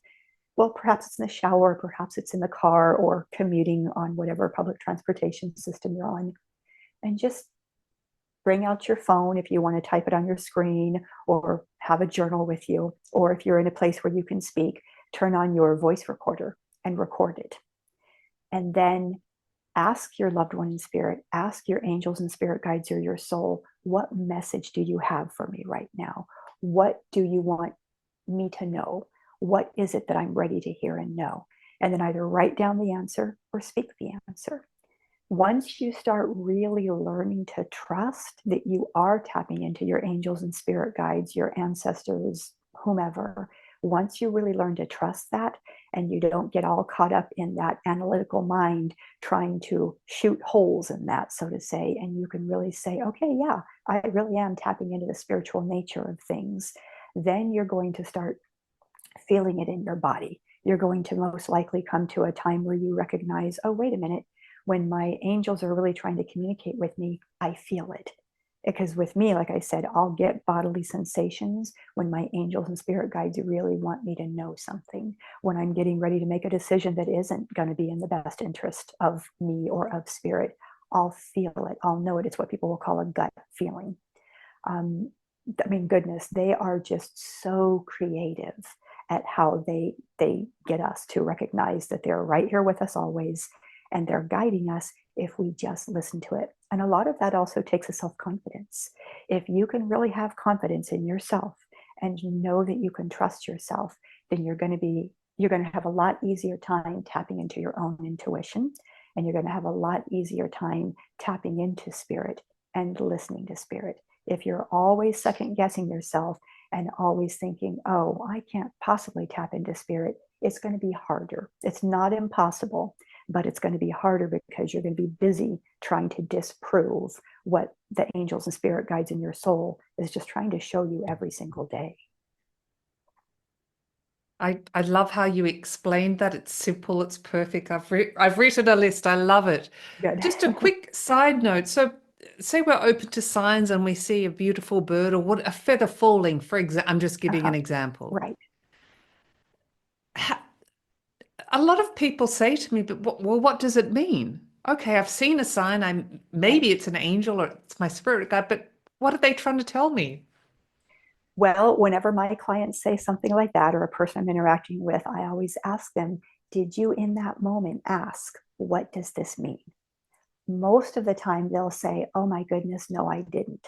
Well, perhaps it's in the shower, perhaps it's in the car, or commuting on whatever public transportation system you're on. And just bring out your phone if you want to type it on your screen, or have a journal with you, or if you're in a place where you can speak, turn on your voice recorder and record it. And then ask your loved one in spirit, ask your angels and spirit guides or your soul, what message do you have for me right now? What do you want me to know? What is it that I'm ready to hear and know? And then either write down the answer or speak the answer. Once you start really learning to trust that you are tapping into your angels and spirit guides, your ancestors, whomever, once you really learn to trust that, and you don't get all caught up in that analytical mind trying to shoot holes in that, so to say, and you can really say, okay, yeah, I really am tapping into the spiritual nature of things, then you're going to start feeling it in your body. You're going to most likely come to a time where you recognize, oh, wait a minute, when my angels are really trying to communicate with me, I feel it. Because with me, like I said, I'll get bodily sensations when my angels and spirit guides really want me to know something, when I'm getting ready to make a decision that isn't going to be in the best interest of me or of spirit. I'll feel it. I'll know it. It's what people will call a gut feeling. I mean, goodness, they are just so creative at how they get us to recognize that they're right here with us always, and they're guiding us if we just listen to it. And a lot of that also takes a self-confidence. If you can really have confidence in yourself and you know that you can trust yourself, then you're going to have a lot easier time tapping into your own intuition, and you're going to have a lot easier time tapping into spirit and listening to spirit. If you're always second guessing yourself and always thinking, oh, I can't possibly tap into spirit, it's going to be harder. It's not impossible, but it's going to be harder because you're going to be busy trying to disprove what the angels and spirit guides in your soul is just trying to show you every single day. I love how you explained that. It's simple, it's perfect. I've written a list. I love it. Good. Just a quick side note. So say we're open to signs and we see a beautiful bird, or what, a feather falling, for example. I'm just giving an example. Right. Ha- A lot of people say to me, but well, what does it mean? Okay, I've seen a sign. Maybe Right. it's an angel or it's my spirit guide, but what are they trying to tell me? Well, whenever my clients say something like that, or a person I'm interacting with, I always ask them, did you in that moment ask, what does this mean? Most of the time they'll say, oh my goodness, no, I didn't.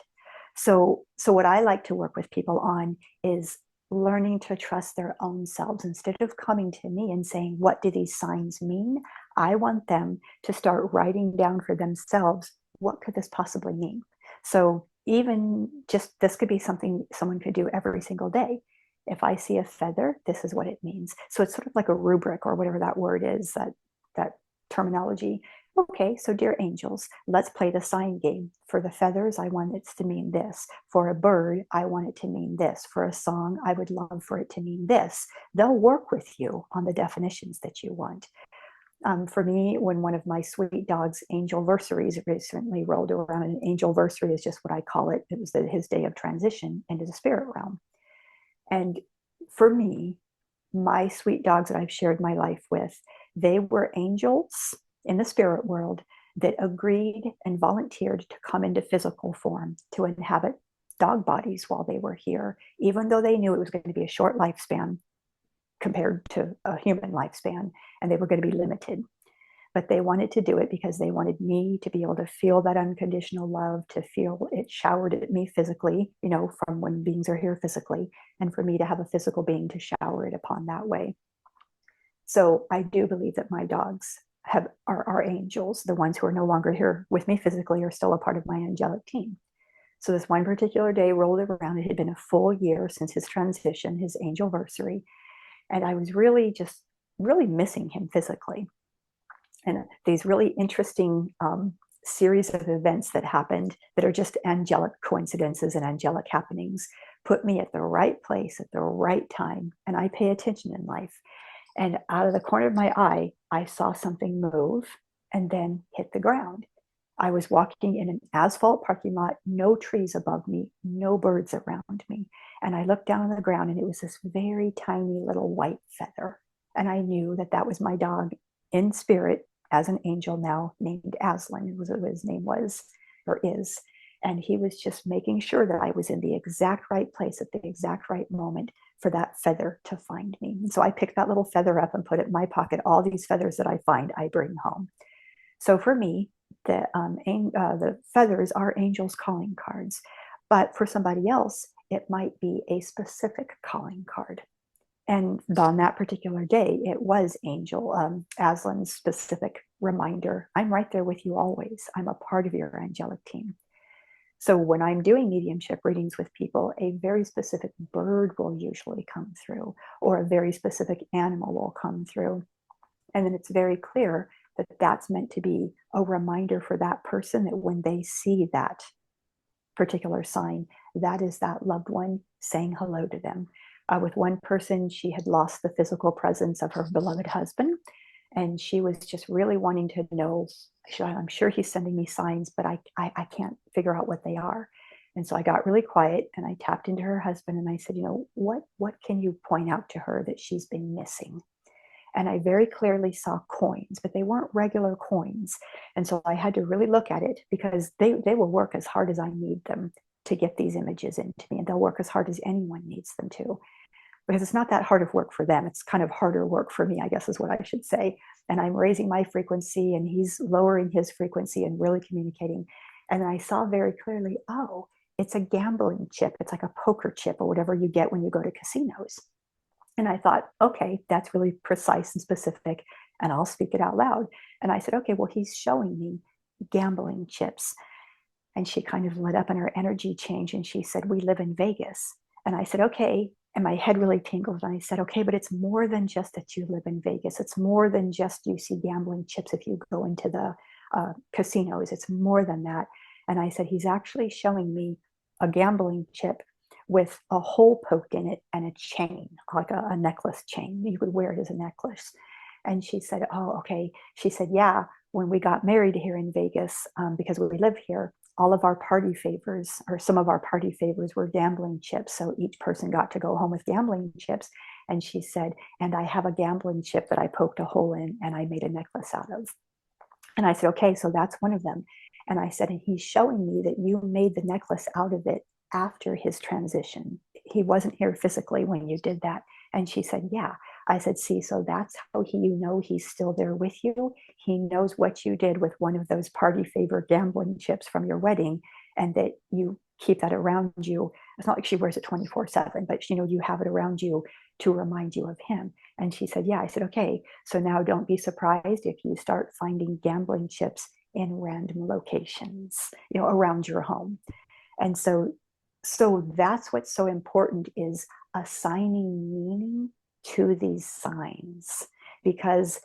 So what I like to work with people on is learning to trust their own selves. Instead of coming to me and saying, what do these signs mean? I want them to start writing down for themselves, what could this possibly mean? So even just, this could be something someone could do every single day. If I see a feather, this is what it means. So it's sort of like a rubric, or whatever that word is, that terminology. Okay, so dear angels, let's play the sign game. For the feathers, I want it to mean this. For a bird, I want it to mean this. For a song, I would love for it to mean this. They'll work with you on the definitions that you want. For me, when one of my sweet dog's angelversaries recently rolled around, and angelversary is just what I call it. It was his day of transition into the spirit realm. And for me, my sweet dogs that I've shared my life with, they were angels in the spirit world that agreed and volunteered to come into physical form to inhabit dog bodies while they were here, even though they knew it was going to be a short lifespan compared to a human lifespan, and they were going to be limited. But they wanted to do it because they wanted me to be able to feel that unconditional love, to feel it showered at me physically, from when beings are here physically, and for me to have a physical being to shower it upon that way. So I do believe that my dogs are angels. The ones who are no longer here with me physically are still a part of my angelic team. So this one particular day rolled around. It had been a full year since his transition, his angelversary, and I was really missing him physically. And these really interesting series of events that happened that are just angelic coincidences and angelic happenings put me at the right place at the right time. And I pay attention in life. And out of the corner of my eye, I saw something move and then hit the ground. I was walking in an asphalt parking lot, no trees above me, no birds around me. And I looked down on the ground, and it was this very tiny little white feather. And I knew that that was my dog in spirit as an angel now named Aslan, was what his name was or is. And he was just making sure that I was in the exact right place at the exact right moment for that feather to find me. And so I picked that little feather up and put it in my pocket. All these feathers that I find, I bring home. So for me, the feathers are angels' calling cards. But for somebody else, it might be a specific calling card. And on that particular day, it was Aslan's specific reminder. I'm right there with you always. I'm a part of your angelic team. So when I'm doing mediumship readings with people, a very specific bird will usually come through, or a very specific animal will come through. And then it's very clear that that's meant to be a reminder for that person that when they see that particular sign, that is that loved one saying hello to them. With one person, she had lost the physical presence of her beloved husband, and she was just really wanting to know, I'm sure he's sending me signs, but I can't figure out what they are. And so I got really quiet and I tapped into her husband and I said, what can you point out to her that she's been missing? And I very clearly saw coins, but they weren't regular coins. And so I had to really look at it, because they will work as hard as I need them to get these images into me. And they'll work as hard as anyone needs them to, because it's not that hard of work for them. It's kind of harder work for me, I guess is what I should say. And I'm raising my frequency and he's lowering his frequency and really communicating. And then I saw very clearly, oh, it's a gambling chip. It's like a poker chip or whatever you get when you go to casinos. And I thought, okay, that's really precise and specific, and I'll speak it out loud. And I said, okay, well, he's showing me gambling chips. And she kind of lit up and her energy changed. And she said, we live in Vegas. And I said, okay. And my head really tingled. And I said, okay, but it's more than just that you live in Vegas. It's more than just you see gambling chips if you go into the casinos. It's more than that. And I said, he's actually showing me a gambling chip with a hole poked in it and a chain, like a necklace chain. You could wear it as a necklace. And she said, oh, okay. She said, yeah, when we got married here in Vegas, because we live here, all of our party favors, or some of our party favors, were gambling chips. So each person got to go home with gambling chips. And she said, and I have a gambling chip that I poked a hole in and I made a necklace out of. And I said, okay, so that's one of them. And I said, and he's showing me that you made the necklace out of it after his transition. He wasn't here physically when you did that. And she said, yeah. I said, see, so that's how he's still there with you. He knows what you did with one of those party favor gambling chips from your wedding, and that you keep that around you. It's not like she wears it 24/7, but you have it around you to remind you of him. And she said, yeah. I said, okay, so now don't be surprised if you start finding gambling chips in random locations, around your home. And so that's what's so important, is assigning meaning to these signs. Because,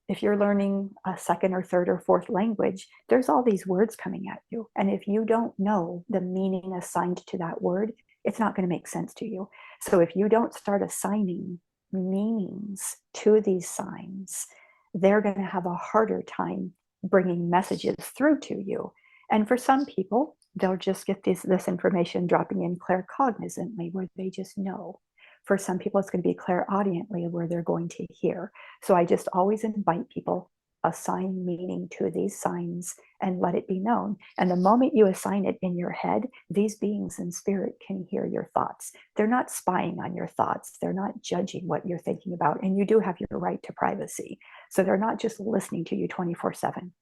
if you're learning a second or third or fourth language, there's all these words coming at you. And if you don't know the meaning assigned to that word, it's not going to make sense to you. So if you don't start assigning meanings to these signs, they're going to have a harder time bringing messages through to you. And for some people, they'll just get this information dropping in claircognizantly, where they just know. For some people, it's going to be clairaudiently, where they're going to hear. So I just always invite people, assign meaning to these signs and let it be known. And the moment you assign it in your head, these beings in spirit can hear your thoughts. They're not spying on your thoughts. They're not judging what you're thinking about. And you do have your right to privacy. So they're not just listening to you 24/7.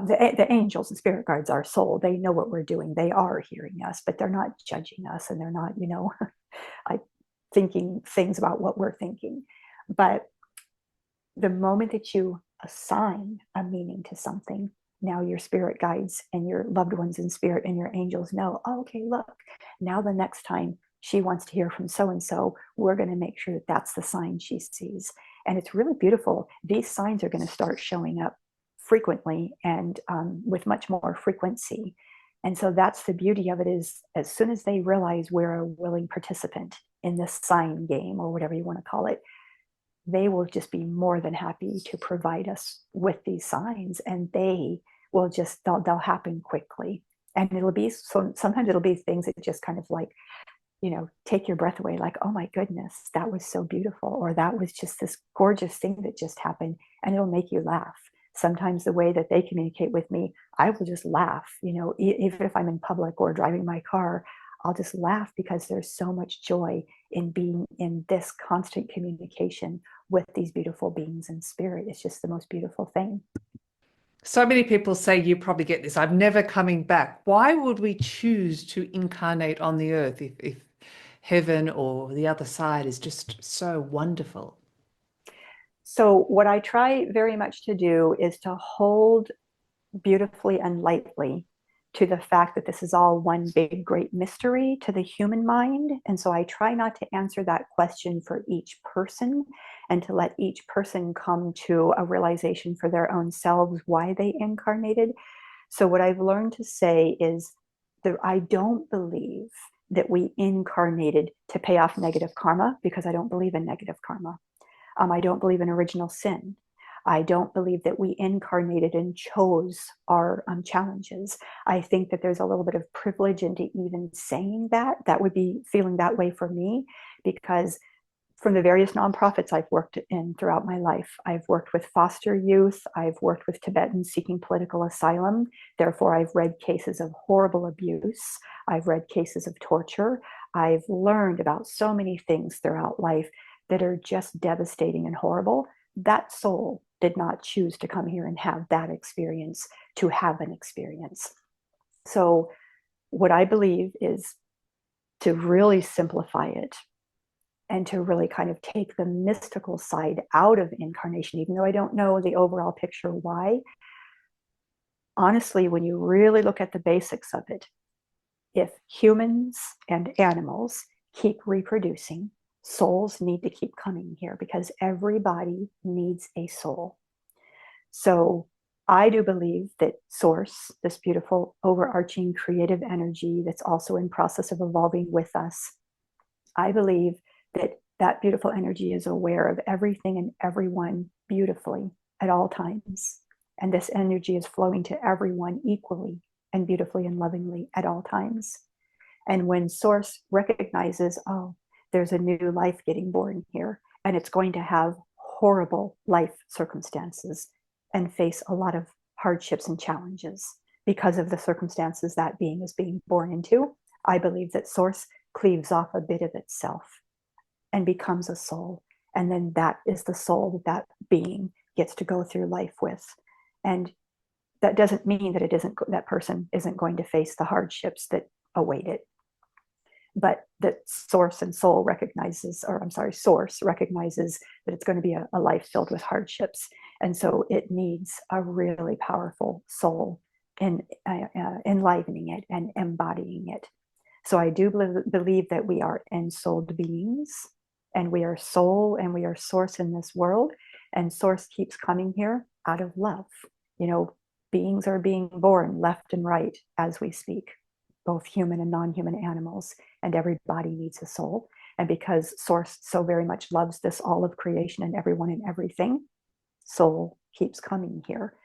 The angels and spirit guards are soul. They know what we're doing. They are hearing us, but they're not judging us, and they're not, I thinking things about what we're thinking. But the moment that you assign a meaning to something, now your spirit guides and your loved ones in spirit and your angels know, oh, okay, look, now the next time she wants to hear from so and so, we're going to make sure that that's the sign she sees. And it's really beautiful. These signs are going to start showing up frequently and with much more frequency. And so that's the beauty of it, is as soon as they realize we're a willing participant in this sign game, or whatever you want to call it, they will just be more than happy to provide us with these signs, and they will just, they'll happen quickly. And it'll be, so sometimes it'll be things that just kind of like, take your breath away, like, oh my goodness, that was so beautiful, or that was just this gorgeous thing that just happened, and it'll make you laugh. Sometimes the way that they communicate with me, I will just laugh, even if I'm in public or driving my car, I'll just laugh because there's so much joy in being in this constant communication with these beautiful beings in spirit. It's just the most beautiful thing. So many people say, you probably get this, I'm never coming back. Why would we choose to incarnate on the earth if heaven or the other side is just so wonderful? So, what I try very much to do is to hold beautifully and lightly to the fact that this is all one big, great mystery to the human mind. And so I try not to answer that question for each person, and to let each person come to a realization for their own selves why they incarnated. So what I've learned to say is that I don't believe that we incarnated to pay off negative karma, because I don't believe in negative karma. I don't believe in original sin. I don't believe that we incarnated and chose our challenges. I think that there's a little bit of privilege into even saying that. That would be feeling that way for me, because from the various nonprofits I've worked in throughout my life, I've worked with foster youth, I've worked with Tibetans seeking political asylum. Therefore, I've read cases of horrible abuse. I've read cases of torture. I've learned about so many things throughout life that are just devastating and horrible. That soul did not choose to come here and have that experience to have an experience. So what I believe is to really simplify it, and to really kind of take the mystical side out of incarnation, even though I don't know the overall picture why. Honestly, when you really look at the basics of it, if humans and animals keep reproducing, souls need to keep coming here, because everybody needs a soul. So I do believe that Source, this beautiful overarching creative energy that's also in process of evolving with us, I believe that that beautiful energy is aware of everything and everyone beautifully at all times. And this energy is flowing to everyone equally and beautifully and lovingly at all times. And when Source recognizes, oh, there's a new life getting born here, and it's going to have horrible life circumstances and face a lot of hardships and challenges because of the circumstances that being is being born into, I believe that Source cleaves off a bit of itself and becomes a soul. And then that is the soul that that being gets to go through life with. And that doesn't mean that it isn't, that person isn't going to face the hardships that await it. But that Source and soul recognizes, or I'm sorry, Source recognizes that it's going to be a life filled with hardships. And so it needs a really powerful soul in enlivening it and embodying it. So I do believe that we are ensouled beings, and we are soul, and we are Source in this world. And Source keeps coming here out of love. Beings are being born left and right as we speak, both human and non-human animals, and everybody needs a soul. And because Source so very much loves this all of creation and everyone and everything, soul keeps coming here.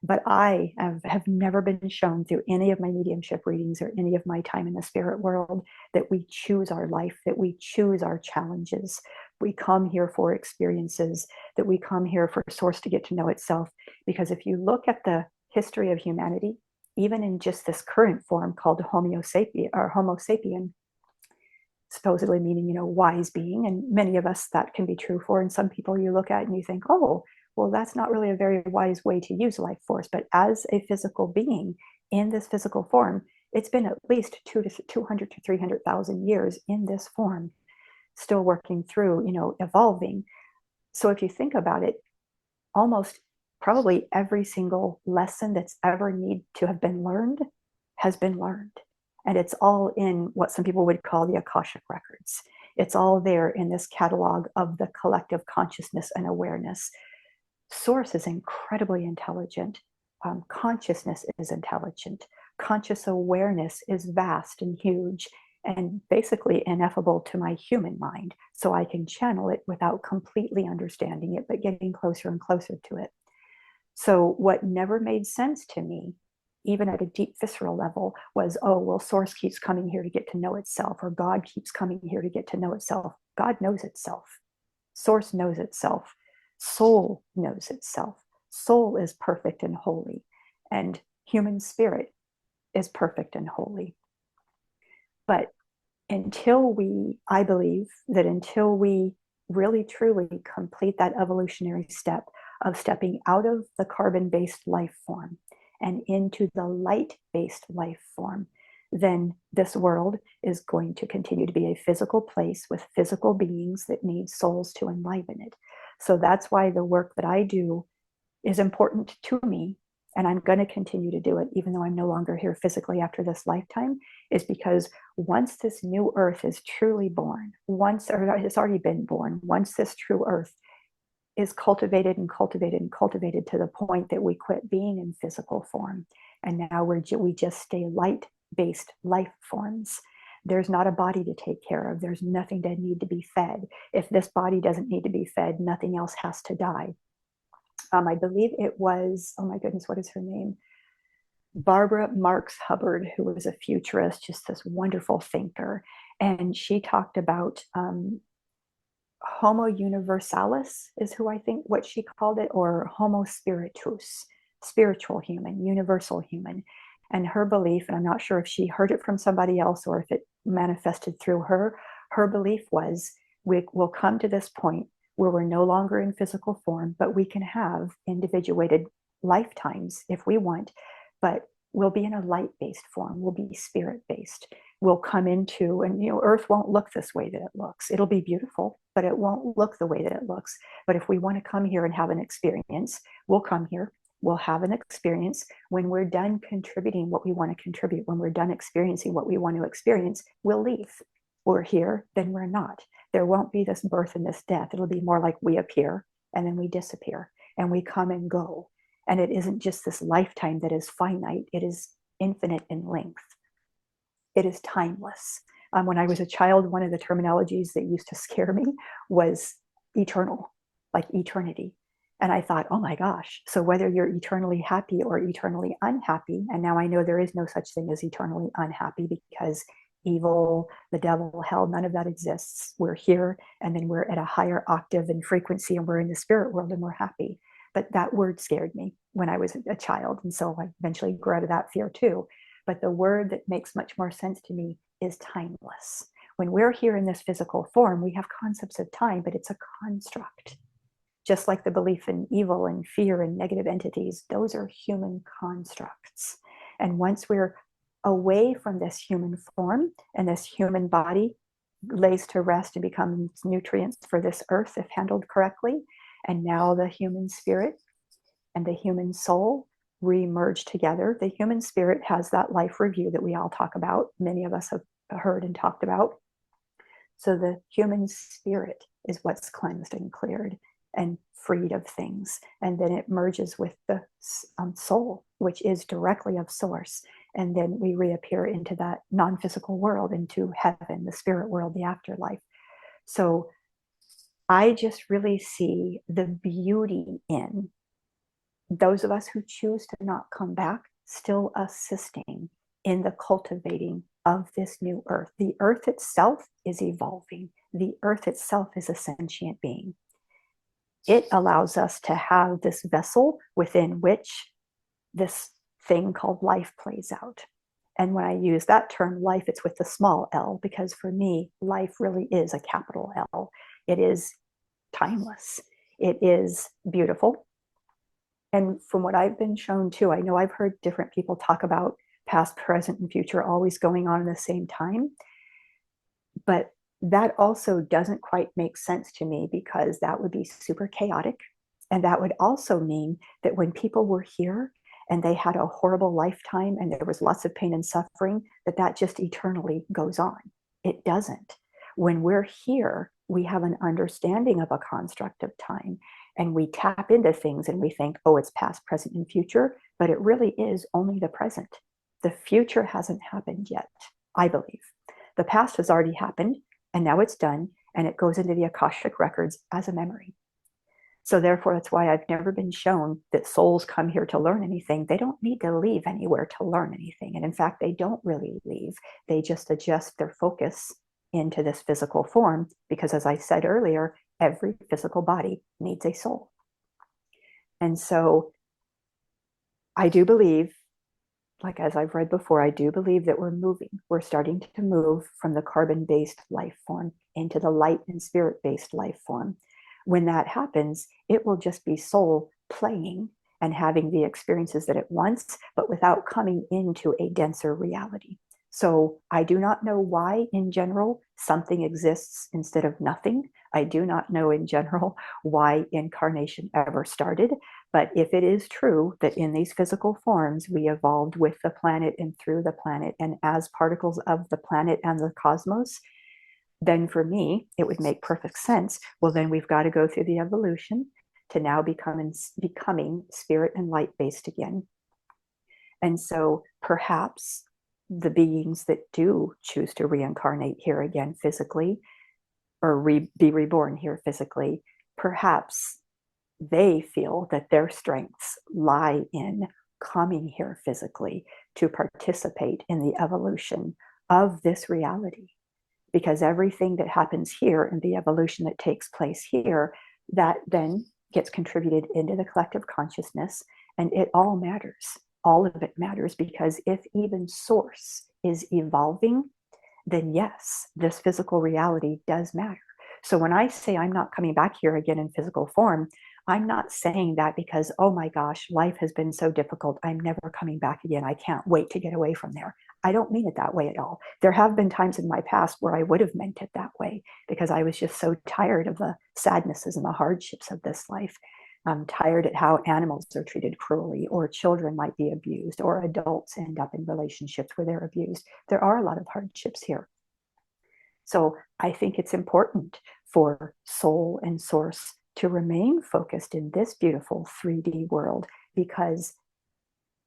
But I have never been shown through any of my mediumship readings or any of my time in the spirit world that we choose our life, that we choose our challenges. We come here for experiences, that we come here for Source to get to know itself. Because if you look at the history of humanity, even in just this current form called Homo sapien, supposedly meaning, wise being, and many of us that can be true for, and some people you look at and you think, oh, well, that's not really a very wise way to use life force. But as a physical being in this physical form, it's been at least 200 to 300,000 years in this form, still working through, evolving. So if you think about it, almost probably every single lesson that's ever need to have been learned has been learned. And it's all in what some people would call the Akashic records. It's all there in this catalog of the collective consciousness and awareness. Source is incredibly intelligent. Consciousness is intelligent. Conscious awareness is vast and huge and basically ineffable to my human mind. So I can channel it without completely understanding it, but getting closer and closer to it. So what never made sense to me, even at a deep visceral level, was, oh, well, Source keeps coming here to get to know itself, or God keeps coming here to get to know itself. God knows itself. Source knows itself. Soul knows itself. Soul is perfect and holy, and human spirit is perfect and holy. But I believe that until we really truly complete that evolutionary step of stepping out of the carbon-based life form and into the light-based life form, then this world is going to continue to be a physical place with physical beings that need souls to enliven it. So that's why the work that I do is important to me, and I'm going to continue to do it even though I'm no longer here physically after this lifetime, is because once this new earth is truly born, or it's already been born, once this true earth is cultivated and cultivated and cultivated to the point that we quit being in physical form, and now we just stay light-based life forms. There's not a body to take care of. There's nothing that need to be fed. If this body doesn't need to be fed, nothing else has to die. I believe it was, oh my goodness, what is her name? Barbara Marx Hubbard, who was a futurist, just this wonderful thinker. And she talked about Homo universalis is who I think what she called it, or Homo spiritus, spiritual human, universal human. And her belief, and I'm not sure if she heard it from somebody else or if it manifested through her, her belief was we'll come to this point where we're no longer in physical form, but we can have individuated lifetimes if we want, but we'll be in a light-based form, we'll be spirit-based. We'll come into, and Earth won't look this way that it looks. It'll be beautiful, but it won't look the way that it looks. But if we want to come here and have an experience, we'll come here, we'll have an experience. When we're done contributing what we want to contribute, when we're done experiencing what we want to experience, we'll leave. We're here, then we're not. There won't be this birth and this death. It'll be more like we appear and then we disappear and we come and go. And it isn't just this lifetime that is finite, it is infinite in length. It is timeless. When I was a child, one of the terminologies that used to scare me was eternal, like eternity. And I thought, oh my gosh, so whether you're eternally happy or eternally unhappy, and now I know there is no such thing as eternally unhappy, because evil, the devil, hell, none of that exists. We're here, and then we're at a higher octave and frequency, and we're in the spirit world, and we're happy. But that word scared me when I was a child, and so I eventually grew out of that fear too. But the word that makes much more sense to me is timeless. When we're here in this physical form, we have concepts of time, but it's a construct. Just like the belief in evil and fear and negative entities, those are human constructs. And once we're away from this human form and this human body lays to rest and becomes nutrients for this earth if handled correctly, and now the human spirit and the human soul re-merge together. The human spirit has that life review that we all talk about. Many of us have heard and talked about. So the human spirit is what's cleansed and cleared and freed of things. And then it merges with the soul, which is directly of source. And then we reappear into that non-physical world, into heaven, the spirit world, the afterlife. So I just really see the beauty in those of us who choose to not come back, still assisting in the cultivating of this new earth. The earth itself is evolving. The earth itself is a sentient being. It allows us to have this vessel within which this thing called life plays out. And when I use that term life, it's with the small l, because for me, life really is a capital L. It is timeless. It is beautiful. And from what I've been shown too, I know I've heard different people talk about past, present, and future always going on at the same time. But that also doesn't quite make sense to me, because that would be super chaotic. And that would also mean that when people were here and they had a horrible lifetime and there was lots of pain and suffering, that just eternally goes on. It doesn't. When we're here, we have an understanding of a construct of time, and we tap into things and we think, oh, it's past, present, and future, but it really is only the present. The future hasn't happened yet, I believe. The past has already happened, and now it's done, and it goes into the Akashic records as a memory. So therefore, that's why I've never been shown that souls come here to learn anything. They don't need to leave anywhere to learn anything. And in fact, they don't really leave. They just adjust their focus into this physical form, because as I said earlier, every physical body needs a soul. And so I do believe, like as I've read before, I do believe that we're moving. We're starting to move from the carbon-based life form into the light and spirit-based life form. When that happens, it will just be soul playing and having the experiences that it wants, but without coming into a denser reality. So I do not know why, in general, something exists instead of nothing. I do not know, in general, why incarnation ever started. But if it is true that in these physical forms, we evolved with the planet and through the planet and as particles of the planet and the cosmos, then for me, it would make perfect sense. Well, then we've got to go through the evolution to now becoming spirit and light based again. And so perhaps the beings that do choose to reincarnate here again physically, or be reborn here physically, perhaps they feel that their strengths lie in coming here physically to participate in the evolution of this reality. Because everything that happens here and the evolution that takes place here, that then gets contributed into the collective consciousness, and it all matters. All of it matters, because if even source is evolving, then yes, this physical reality does matter. So when I say I'm not coming back here again in physical form, I'm not saying that because, oh my gosh, life has been so difficult, I'm never coming back again. I can't wait to get away from there. I don't mean it that way at all. There have been times in my past where I would have meant it that way, because I was just so tired of the sadnesses and the hardships of this life. I'm tired at how animals are treated cruelly, or children might be abused, or adults end up in relationships where they're abused. There are a lot of hardships here. So I think it's important for soul and source to remain focused in this beautiful 3D world, because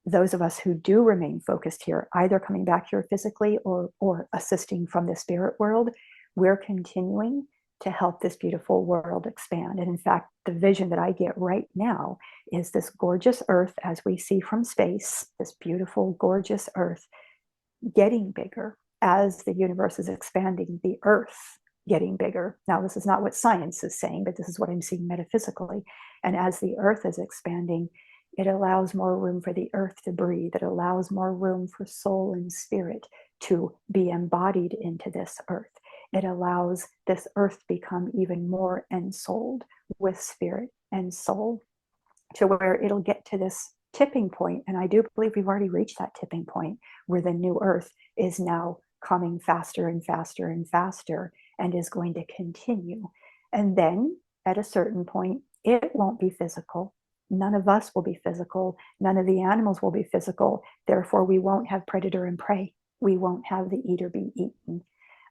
those of us who do remain focused here, either coming back here physically or assisting from the spirit world, we're continuing to help this beautiful world expand. And in fact, the vision that I get right now is this gorgeous earth as we see from space, this beautiful, gorgeous earth getting bigger as the universe is expanding, the earth getting bigger. Now, this is not what science is saying, but this is what I'm seeing metaphysically. And as the earth is expanding, it allows more room for the earth to breathe. It allows more room for soul and spirit to be embodied into this earth. It allows this earth to become even more ensouled with spirit and soul, to where it'll get to this tipping point. And I do believe we've already reached that tipping point, where the new earth is now coming faster and faster and faster, and is going to continue. And then at a certain point, it won't be physical. None of us will be physical. None of the animals will be physical. Therefore, we won't have predator and prey. We won't have the eater be eaten.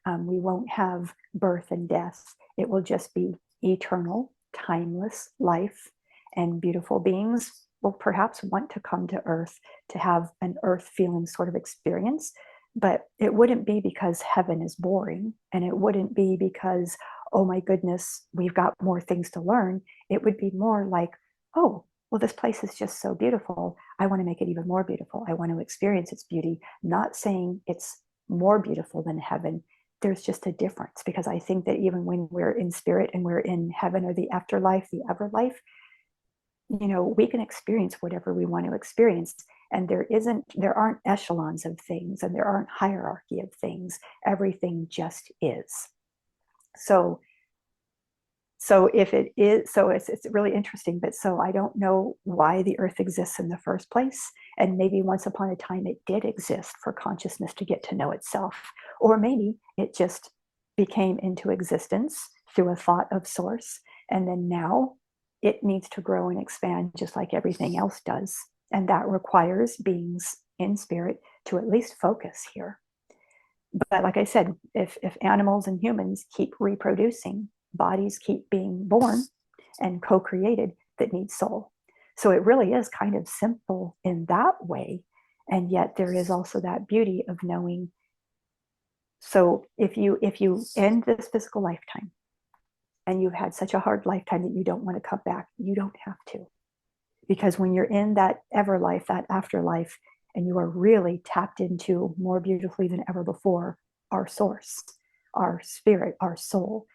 We won't have birth and death. It will just be eternal, timeless life. And beautiful beings will perhaps want to come to Earth to have an Earth feeling sort of experience. But it wouldn't be because heaven is boring, and it wouldn't be because, oh my goodness, we've got more things to learn. It would be more like, oh, well, this place is just so beautiful. I want to make it even more beautiful. I want to experience its beauty, not saying it's more beautiful than heaven. There's just a difference, because I think that even when we're in spirit and we're in heaven or the afterlife, the everlife, we can experience whatever we want to experience. And there aren't echelons of things, and there aren't hierarchy of things. Everything just is. So if it is, so it's really interesting. But so I don't know why the earth exists in the first place. And maybe once upon a time it did exist for consciousness to get to know itself. Or maybe it just became into existence through a thought of source. And then now it needs to grow and expand just like everything else does. And that requires beings in spirit to at least focus here. But like I said, if animals and humans keep reproducing, bodies keep being born and co-created that need soul. So it really is kind of simple in that way. And yet there is also that beauty of knowing. So if you end this physical lifetime and you've had such a hard lifetime that you don't want to come back, you don't have to. Because when you're in that everlife, that afterlife, and you are really tapped into more beautifully than ever before, our source, our spirit, our soul,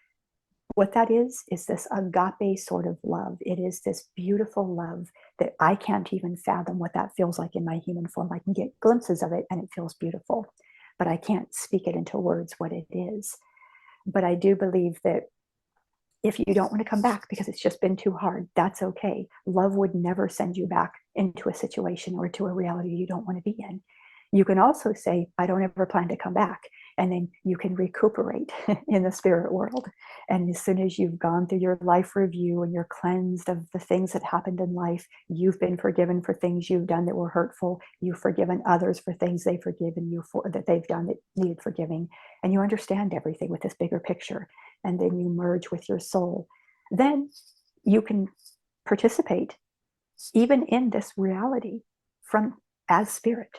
what that is this agape sort of love. It is this beautiful love that I can't even fathom what that feels like in my human form. I can get glimpses of it and it feels beautiful, but I can't speak it into words what it is. But I do believe that if you don't want to come back because it's just been too hard, that's okay. Love would never send you back into a situation or to a reality you don't want to be in. You can also say, I don't ever plan to come back. And then you can recuperate in the spirit world. And as soon as you've gone through your life review and you're cleansed of the things that happened in life, you've been forgiven for things you've done that were hurtful. You've forgiven others for things they've forgiven you for, that they've done that needed forgiving. And you understand everything with this bigger picture. And then you merge with your soul. Then you can participate even in this reality from as spirit.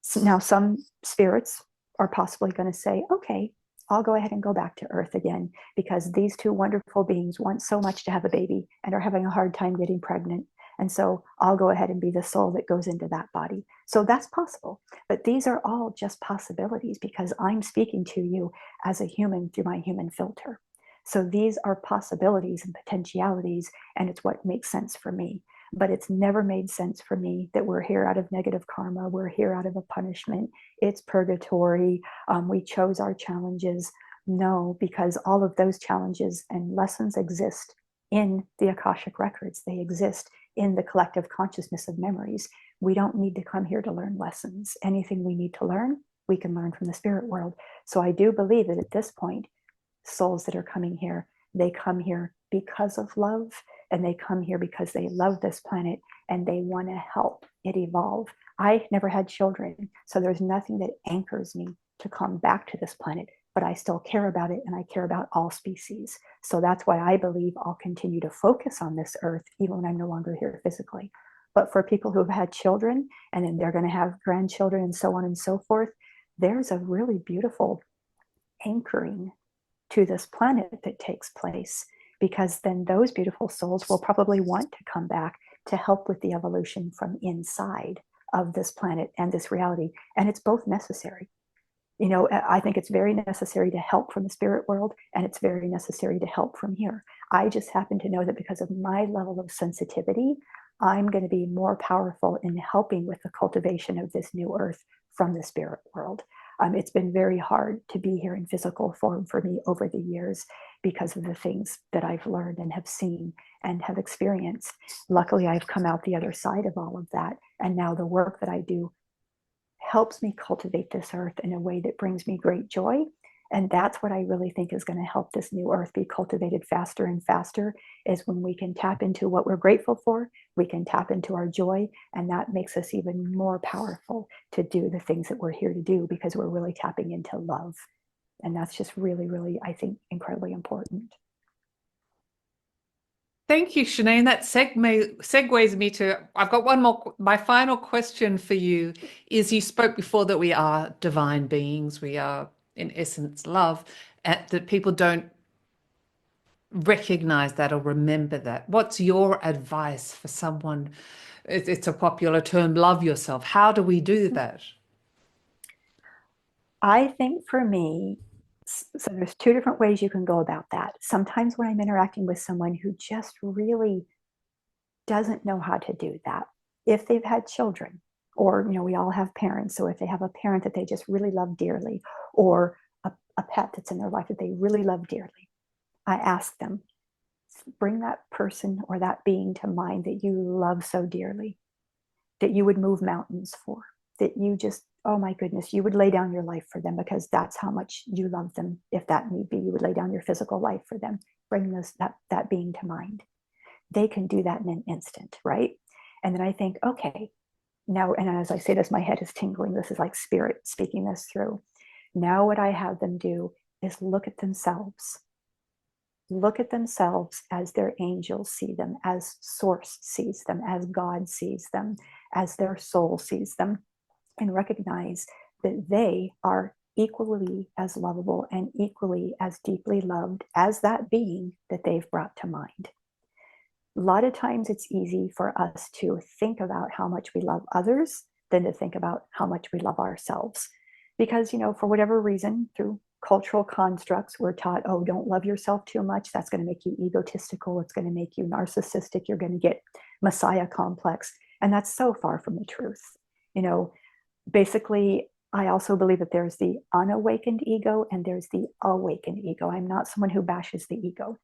So now some spirits are possibly going to say, okay, I'll go ahead and go back to earth again because these two wonderful beings want so much to have a baby and are having a hard time getting pregnant. And so I'll go ahead and be the soul that goes into that body. So that's possible. But these are all just possibilities because I'm speaking to you as a human through my human filter. So these are possibilities and potentialities, and it's what makes sense for me. But it's never made sense for me that we're here out of negative karma. We're here out of a punishment. It's purgatory. We chose our challenges. No, because all of those challenges and lessons exist in the Akashic records. They exist in the collective consciousness of memories. We don't need to come here to learn lessons. Anything we need to learn, we can learn from the spirit world. So I do believe that at this point, souls that are coming here, they come here because of love, and they come here because they love this planet and they want to help it evolve. I never had children, so there's nothing that anchors me to come back to this planet, but I still care about it and I care about all species. So that's why I believe I'll continue to focus on this earth even when I'm no longer here physically. But for people who've had children and then they're going to have grandchildren and so on and so forth, there's a really beautiful anchoring to this planet that takes place, because then those beautiful souls will probably want to come back to help with the evolution from inside of this planet and this reality. And it's both necessary. I think it's very necessary to help from the spirit world, and it's very necessary to help from here. I just happen to know that because of my level of sensitivity, I'm going to be more powerful in helping with the cultivation of this new earth from the spirit world. It's been very hard to be here in physical form for me over the years because of the things that I've learned and have seen and have experienced. Luckily, I've come out the other side of all of that. And now the work that I do helps me cultivate this earth in a way that brings me great joy. And that's what I really think is going to help this new earth be cultivated faster and faster, is when we can tap into what we're grateful for, we can tap into our joy, and that makes us even more powerful to do the things that we're here to do because we're really tapping into love. And that's just really, really, I think, incredibly important. Thank you, Chenée. And that segues me to, I've got one more, my final question for you is you spoke before that we are divine beings. We are, in essence, love, that people don't recognize that or remember that. What's your advice for someone? It's a popular term, love yourself. How do we do that? I think for me, so there's two different ways you can go about that. Sometimes when I'm interacting with someone who just really doesn't know how to do that, if they've had children, or we all have parents, so if they have a parent that they just really love dearly, or a pet that's in their life that they really love dearly, I ask them, bring that person or that being to mind that you love so dearly, that you would move mountains for, that you just, oh my goodness, you would lay down your life for them because that's how much you love them. If that need be, you would lay down your physical life for them. Bring that being to mind. They can do that in an instant, right? And then I think, okay, now, and as I say this, my head is tingling. This is like spirit speaking this through. Now, what I have them do is look at themselves. Look at themselves as their angels see them, as Source sees them, as God sees them, as their soul sees them, and recognize that they are equally as lovable and equally as deeply loved as that being that they've brought to mind. A lot of times it's easy for us to think about how much we love others than to think about how much we love ourselves. Because, for whatever reason, through cultural constructs, we're taught, oh, don't love yourself too much. That's going to make you egotistical. It's going to make you narcissistic. You're going to get Messiah complex. And that's so far from the truth. Basically, I also believe that there's the unawakened ego and there's the awakened ego. I'm not someone who bashes the ego.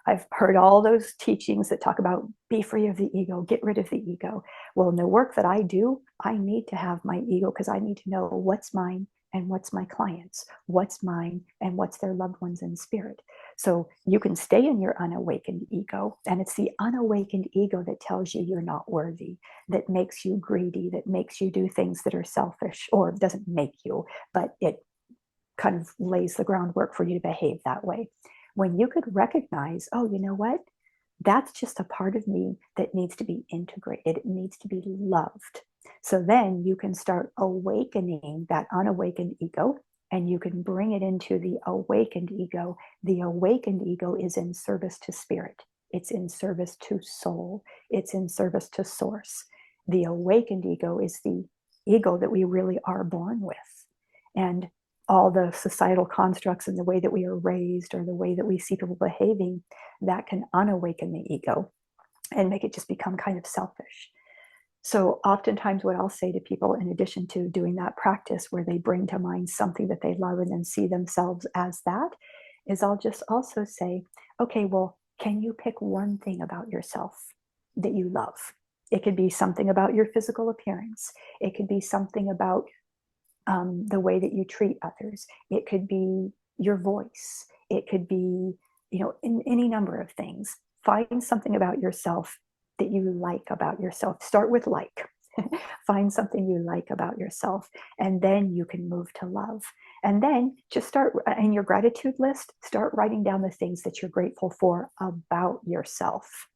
I've heard all those teachings that talk about be free of the ego, get rid of the ego. Well, in the work that I do, I need to have my ego because I need to know what's mine and what's my clients, what's mine and what's their loved ones in spirit. So you can stay in your unawakened ego, and it's the unawakened ego that tells you you're not worthy, that makes you greedy, that makes you do things that are selfish, or doesn't make you, but it kind of lays the groundwork for you to behave that way. When you could recognize, oh, you know what? That's just a part of me that needs to be integrated. It needs to be loved. So then you can start awakening that unawakened ego and you can bring it into the awakened ego. The awakened ego is in service to spirit. It's in service to soul. It's in service to source. The awakened ego is the ego that we really are born with. And all the societal constructs and the way that we are raised or the way that we see people behaving, that can unawaken the ego and make it just become kind of selfish. So oftentimes what I'll say to people, in addition to doing that practice where they bring to mind something that they love and then see themselves as that, is I'll just also say, okay, well, can you pick one thing about yourself that you love? It could be something about your physical appearance. It could be something about the way that you treat others. It could be your voice. It could be, in any number of things. Find something about yourself that you like about yourself. Start with like. Find something you like about yourself, and then you can move to love. And then just start in your gratitude list, start writing down the things that you're grateful for about yourself.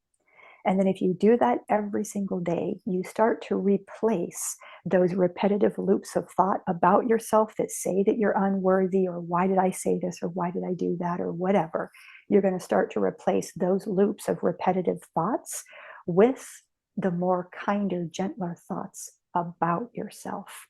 And then if you do that every single day, you start to replace those repetitive loops of thought about yourself that say that you're unworthy, or why did I say this, or why did I do that, or whatever. You're going to start to replace those loops of repetitive thoughts with the more kinder, gentler thoughts about yourself.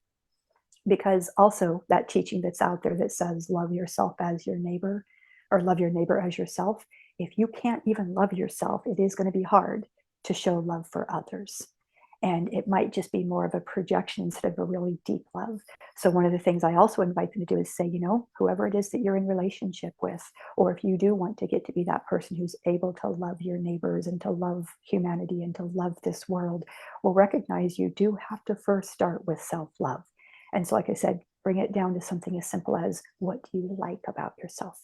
Because also that teaching that's out there that says love yourself as your neighbor, or love your neighbor as yourself, if you can't even love yourself, it is going to be hard to show love for others. And it might just be more of a projection instead of a really deep love. So one of the things I also invite them to do is say, whoever it is that you're in relationship with, or if you do want to get to be that person who's able to love your neighbors and to love humanity and to love this world, will recognize you do have to first start with self-love. And so, like I said, bring it down to something as simple as, what do you like about yourself?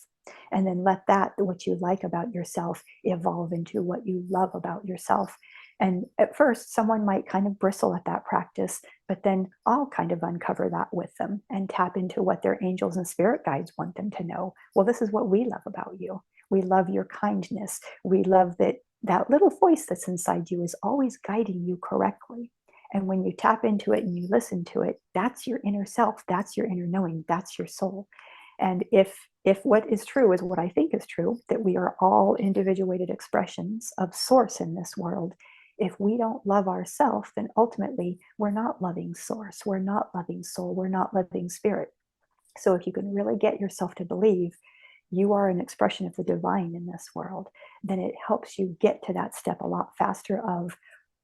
And then let that, what you like about yourself, evolve into what you love about yourself. And at first, someone might kind of bristle at that practice, but then I'll kind of uncover that with them and tap into what their angels and spirit guides want them to know. Well, this is what we love about you. We love your kindness. We love that that little voice that's inside you is always guiding you correctly. And when you tap into it and you listen to it, that's your inner self, that's your inner knowing, that's your soul. And if what is true is what I think is true, that we are all individuated expressions of source in this world, if we don't love ourselves, then ultimately we're not loving source, we're not loving soul, we're not loving spirit. So if you can really get yourself to believe you are an expression of the divine in this world, then it helps you get to that step a lot faster of,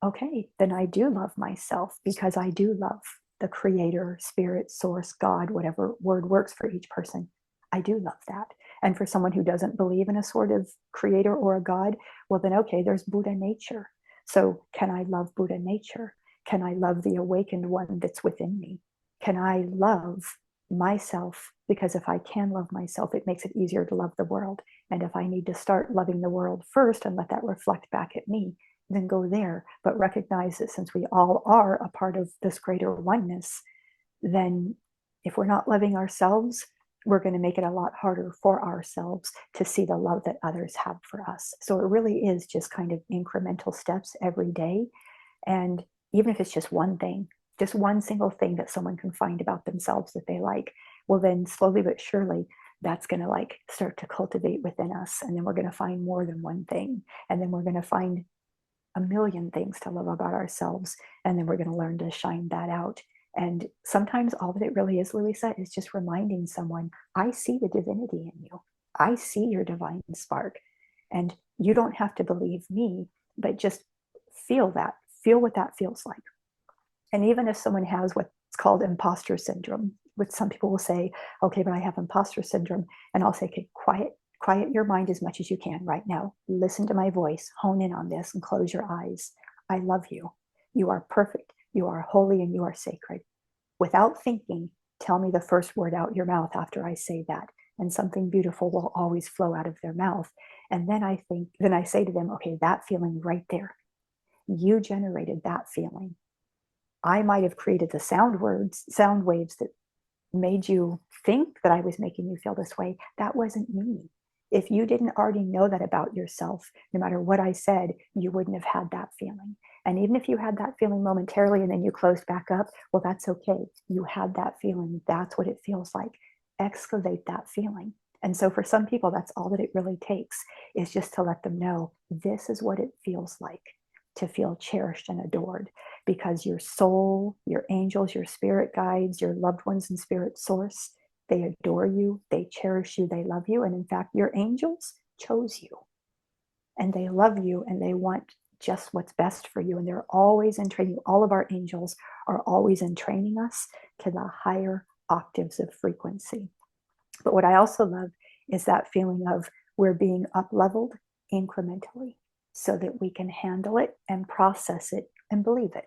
okay, then I do love myself because I do love the creator, spirit, source, God, whatever word works for each person. I do love that. And for someone who doesn't believe in a sort of creator or a God, well, then, okay, there's Buddha nature. So can I love Buddha nature? Can I love the awakened one that's within me? Can I love myself? Because if I can love myself, it makes it easier to love the world. And if I need to start loving the world first and let that reflect back at me, then go there. But recognize that since we all are a part of this greater oneness, then if we're not loving ourselves, we're going to make it a lot harder for ourselves to see the love that others have for us. So it really is just kind of incremental steps every day. And even if it's just one thing, just one single thing that someone can find about themselves that they like, well, then slowly but surely, that's going to like start to cultivate within us. And then we're going to find more than one thing. And then we're going to find a million things to love about ourselves. And then we're going to learn to shine that out. And sometimes all that it really is, Louisa, is just reminding someone, I see the divinity in you. I see your divine spark. And you don't have to believe me, but just feel that, feel what that feels like. And even if someone has what's called imposter syndrome, which some people will say, okay, but I have imposter syndrome. And I'll say, okay, quiet your mind as much as you can right now. Listen to my voice, hone in on this and close your eyes. I love you. You are perfect. You are holy and you are sacred. Without thinking, tell me the first word out your mouth after I say that. And something beautiful will always flow out of their mouth. And then I say to them, okay, that feeling right there, you generated that feeling. I might have created the sound waves that made you think that I was making you feel this way. That wasn't me. If you didn't already know that about yourself, no matter what I said, you wouldn't have had that feeling. And even if you had that feeling momentarily and then you closed back up, well, that's okay. You had that feeling. That's what it feels like. Excavate that feeling. And so for some people, that's all that it really takes, is just to let them know this is what it feels like to feel cherished and adored, because your soul, your angels, your spirit guides, your loved ones in spirit source, they adore you, they cherish you, they love you. And in fact, your angels chose you and they love you and they want just what's best for you. And they're always in training. All of our angels are always in training us to the higher octaves of frequency. But what I also love is that feeling of we're being up leveled incrementally so that we can handle it and process it and believe it.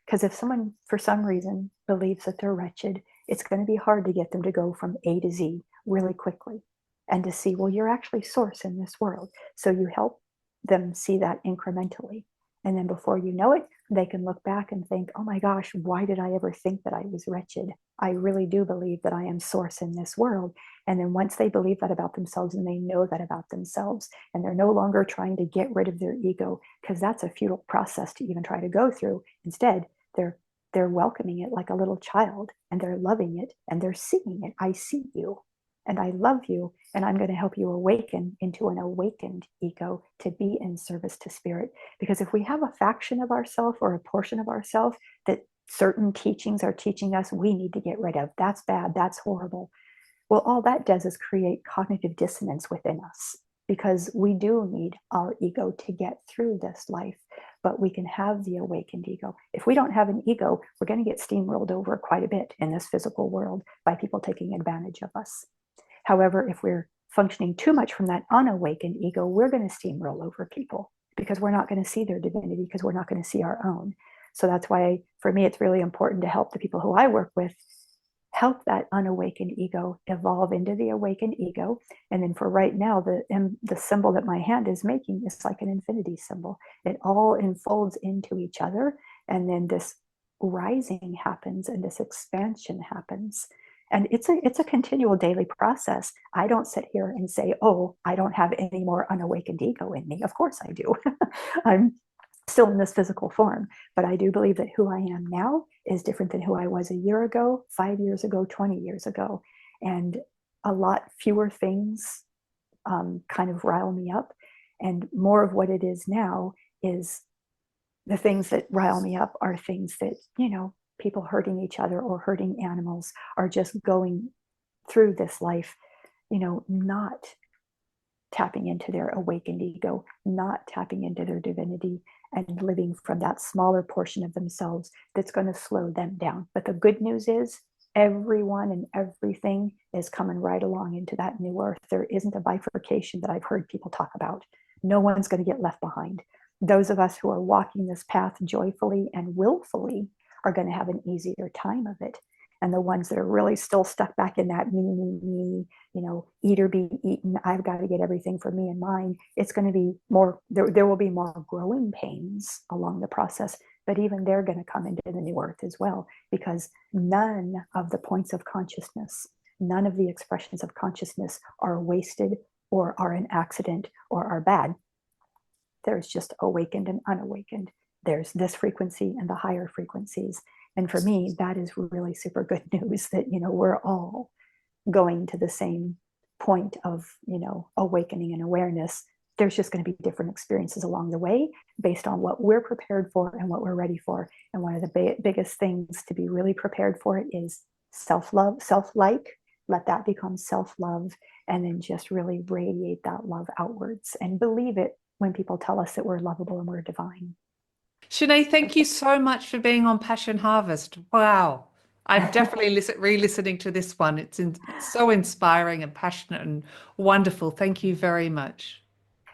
Because if someone, for some reason, believes that they're wretched, it's going to be hard to get them to go from A to Z really quickly and to see, well, you're actually source in this world. So you help them see that incrementally. And then before you know it, they can look back and think, oh my gosh, why did I ever think that I was wretched? I really do believe that I am source in this world. And then once they believe that about themselves and they know that about themselves, and they're no longer trying to get rid of their ego, because that's a futile process to even try to go through. Instead, they're welcoming it like a little child, and they're loving it, and they're seeing it. I see you, and I love you, and I'm going to help you awaken into an awakened ego to be in service to spirit. Because if we have a faction of ourself or a portion of ourself that certain teachings are teaching us we need to get rid of, that's bad, that's horrible. Well, all that does is create cognitive dissonance within us, because we do need our ego to get through this life, but we can have the awakened ego. If we don't have an ego, we're going to get steamrolled over quite a bit in this physical world by people taking advantage of us. However, if we're functioning too much from that unawakened ego, we're going to steamroll over people because we're not going to see their divinity, because we're not going to see our own. So that's why, for me, it's really important to help the people who I work with help that unawakened ego evolve into the awakened ego. And then for right now, the symbol that my hand is making is like an infinity symbol. It all enfolds into each other. And then this rising happens and this expansion happens. And it's a continual daily process. I don't sit here and say, oh, I don't have any more unawakened ego in me. Of course I do. I'm still in this physical form, but I do believe that who I am now is different than who I was a year ago, 5 years ago, 20 years ago. And a lot fewer things kind of rile me up. And more of what it is now is the things that rile me up are things that, people hurting each other or hurting animals are just going through this life, not tapping into their awakened ego, not tapping into their divinity, and living from that smaller portion of themselves that's going to slow them down. But the good news is everyone and everything is coming right along into that new earth. There isn't a bifurcation that I've heard people talk about. No one's going to get left behind. Those of us who are walking this path joyfully and willfully are going to have an easier time of it. And the ones that are really still stuck back in that me, eat or be eaten, I've got to get everything for me and mine. It's going to be more, there will be more growing pains along the process, but even they're going to come into the new earth as well, because none of the points of consciousness, none of the expressions of consciousness are wasted or are an accident or are bad. There's just awakened and unawakened. There's this frequency and the higher frequencies. And for me, that is really super good news that, we're all going to the same point of, awakening and awareness. There's just going to be different experiences along the way based on what we're prepared for and what we're ready for. And one of the biggest things to be really prepared for it is self-love, self-like. Let that become self-love, and then just really radiate that love outwards and believe it when people tell us that we're lovable and we're divine. Chenée, thank you so much for being on Passion Harvest. Wow. I'm definitely re-listening to this one. It's so inspiring and passionate and wonderful. Thank you very much.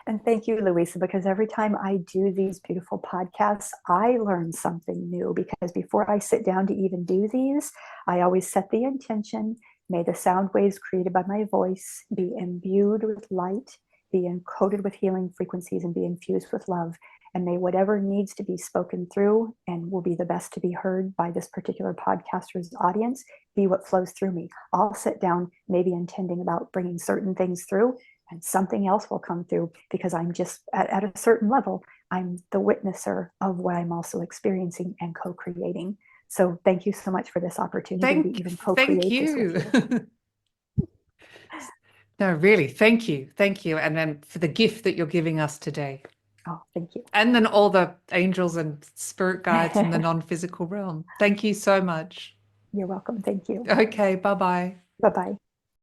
And thank you, Louisa, because every time I do these beautiful podcasts, I learn something new. Because before I sit down to even do these, I always set the intention. May the sound waves created by my voice be imbued with light, be encoded with healing frequencies, and be infused with love. And may whatever needs to be spoken through and will be the best to be heard by this particular podcaster's audience be what flows through me. I'll sit down maybe intending about bringing certain things through, and something else will come through because I'm just at a certain level, I'm the witnesser of what I'm also experiencing and co-creating. So thank you so much for this opportunity to even Thank co-create this you. with you. No, really, thank you. Thank you. And then for the gift that you're giving us today. Oh, thank you. And then all the angels and spirit guides in the non-physical realm. Thank you so much. You're welcome. Thank you. Okay, bye-bye. Bye-bye.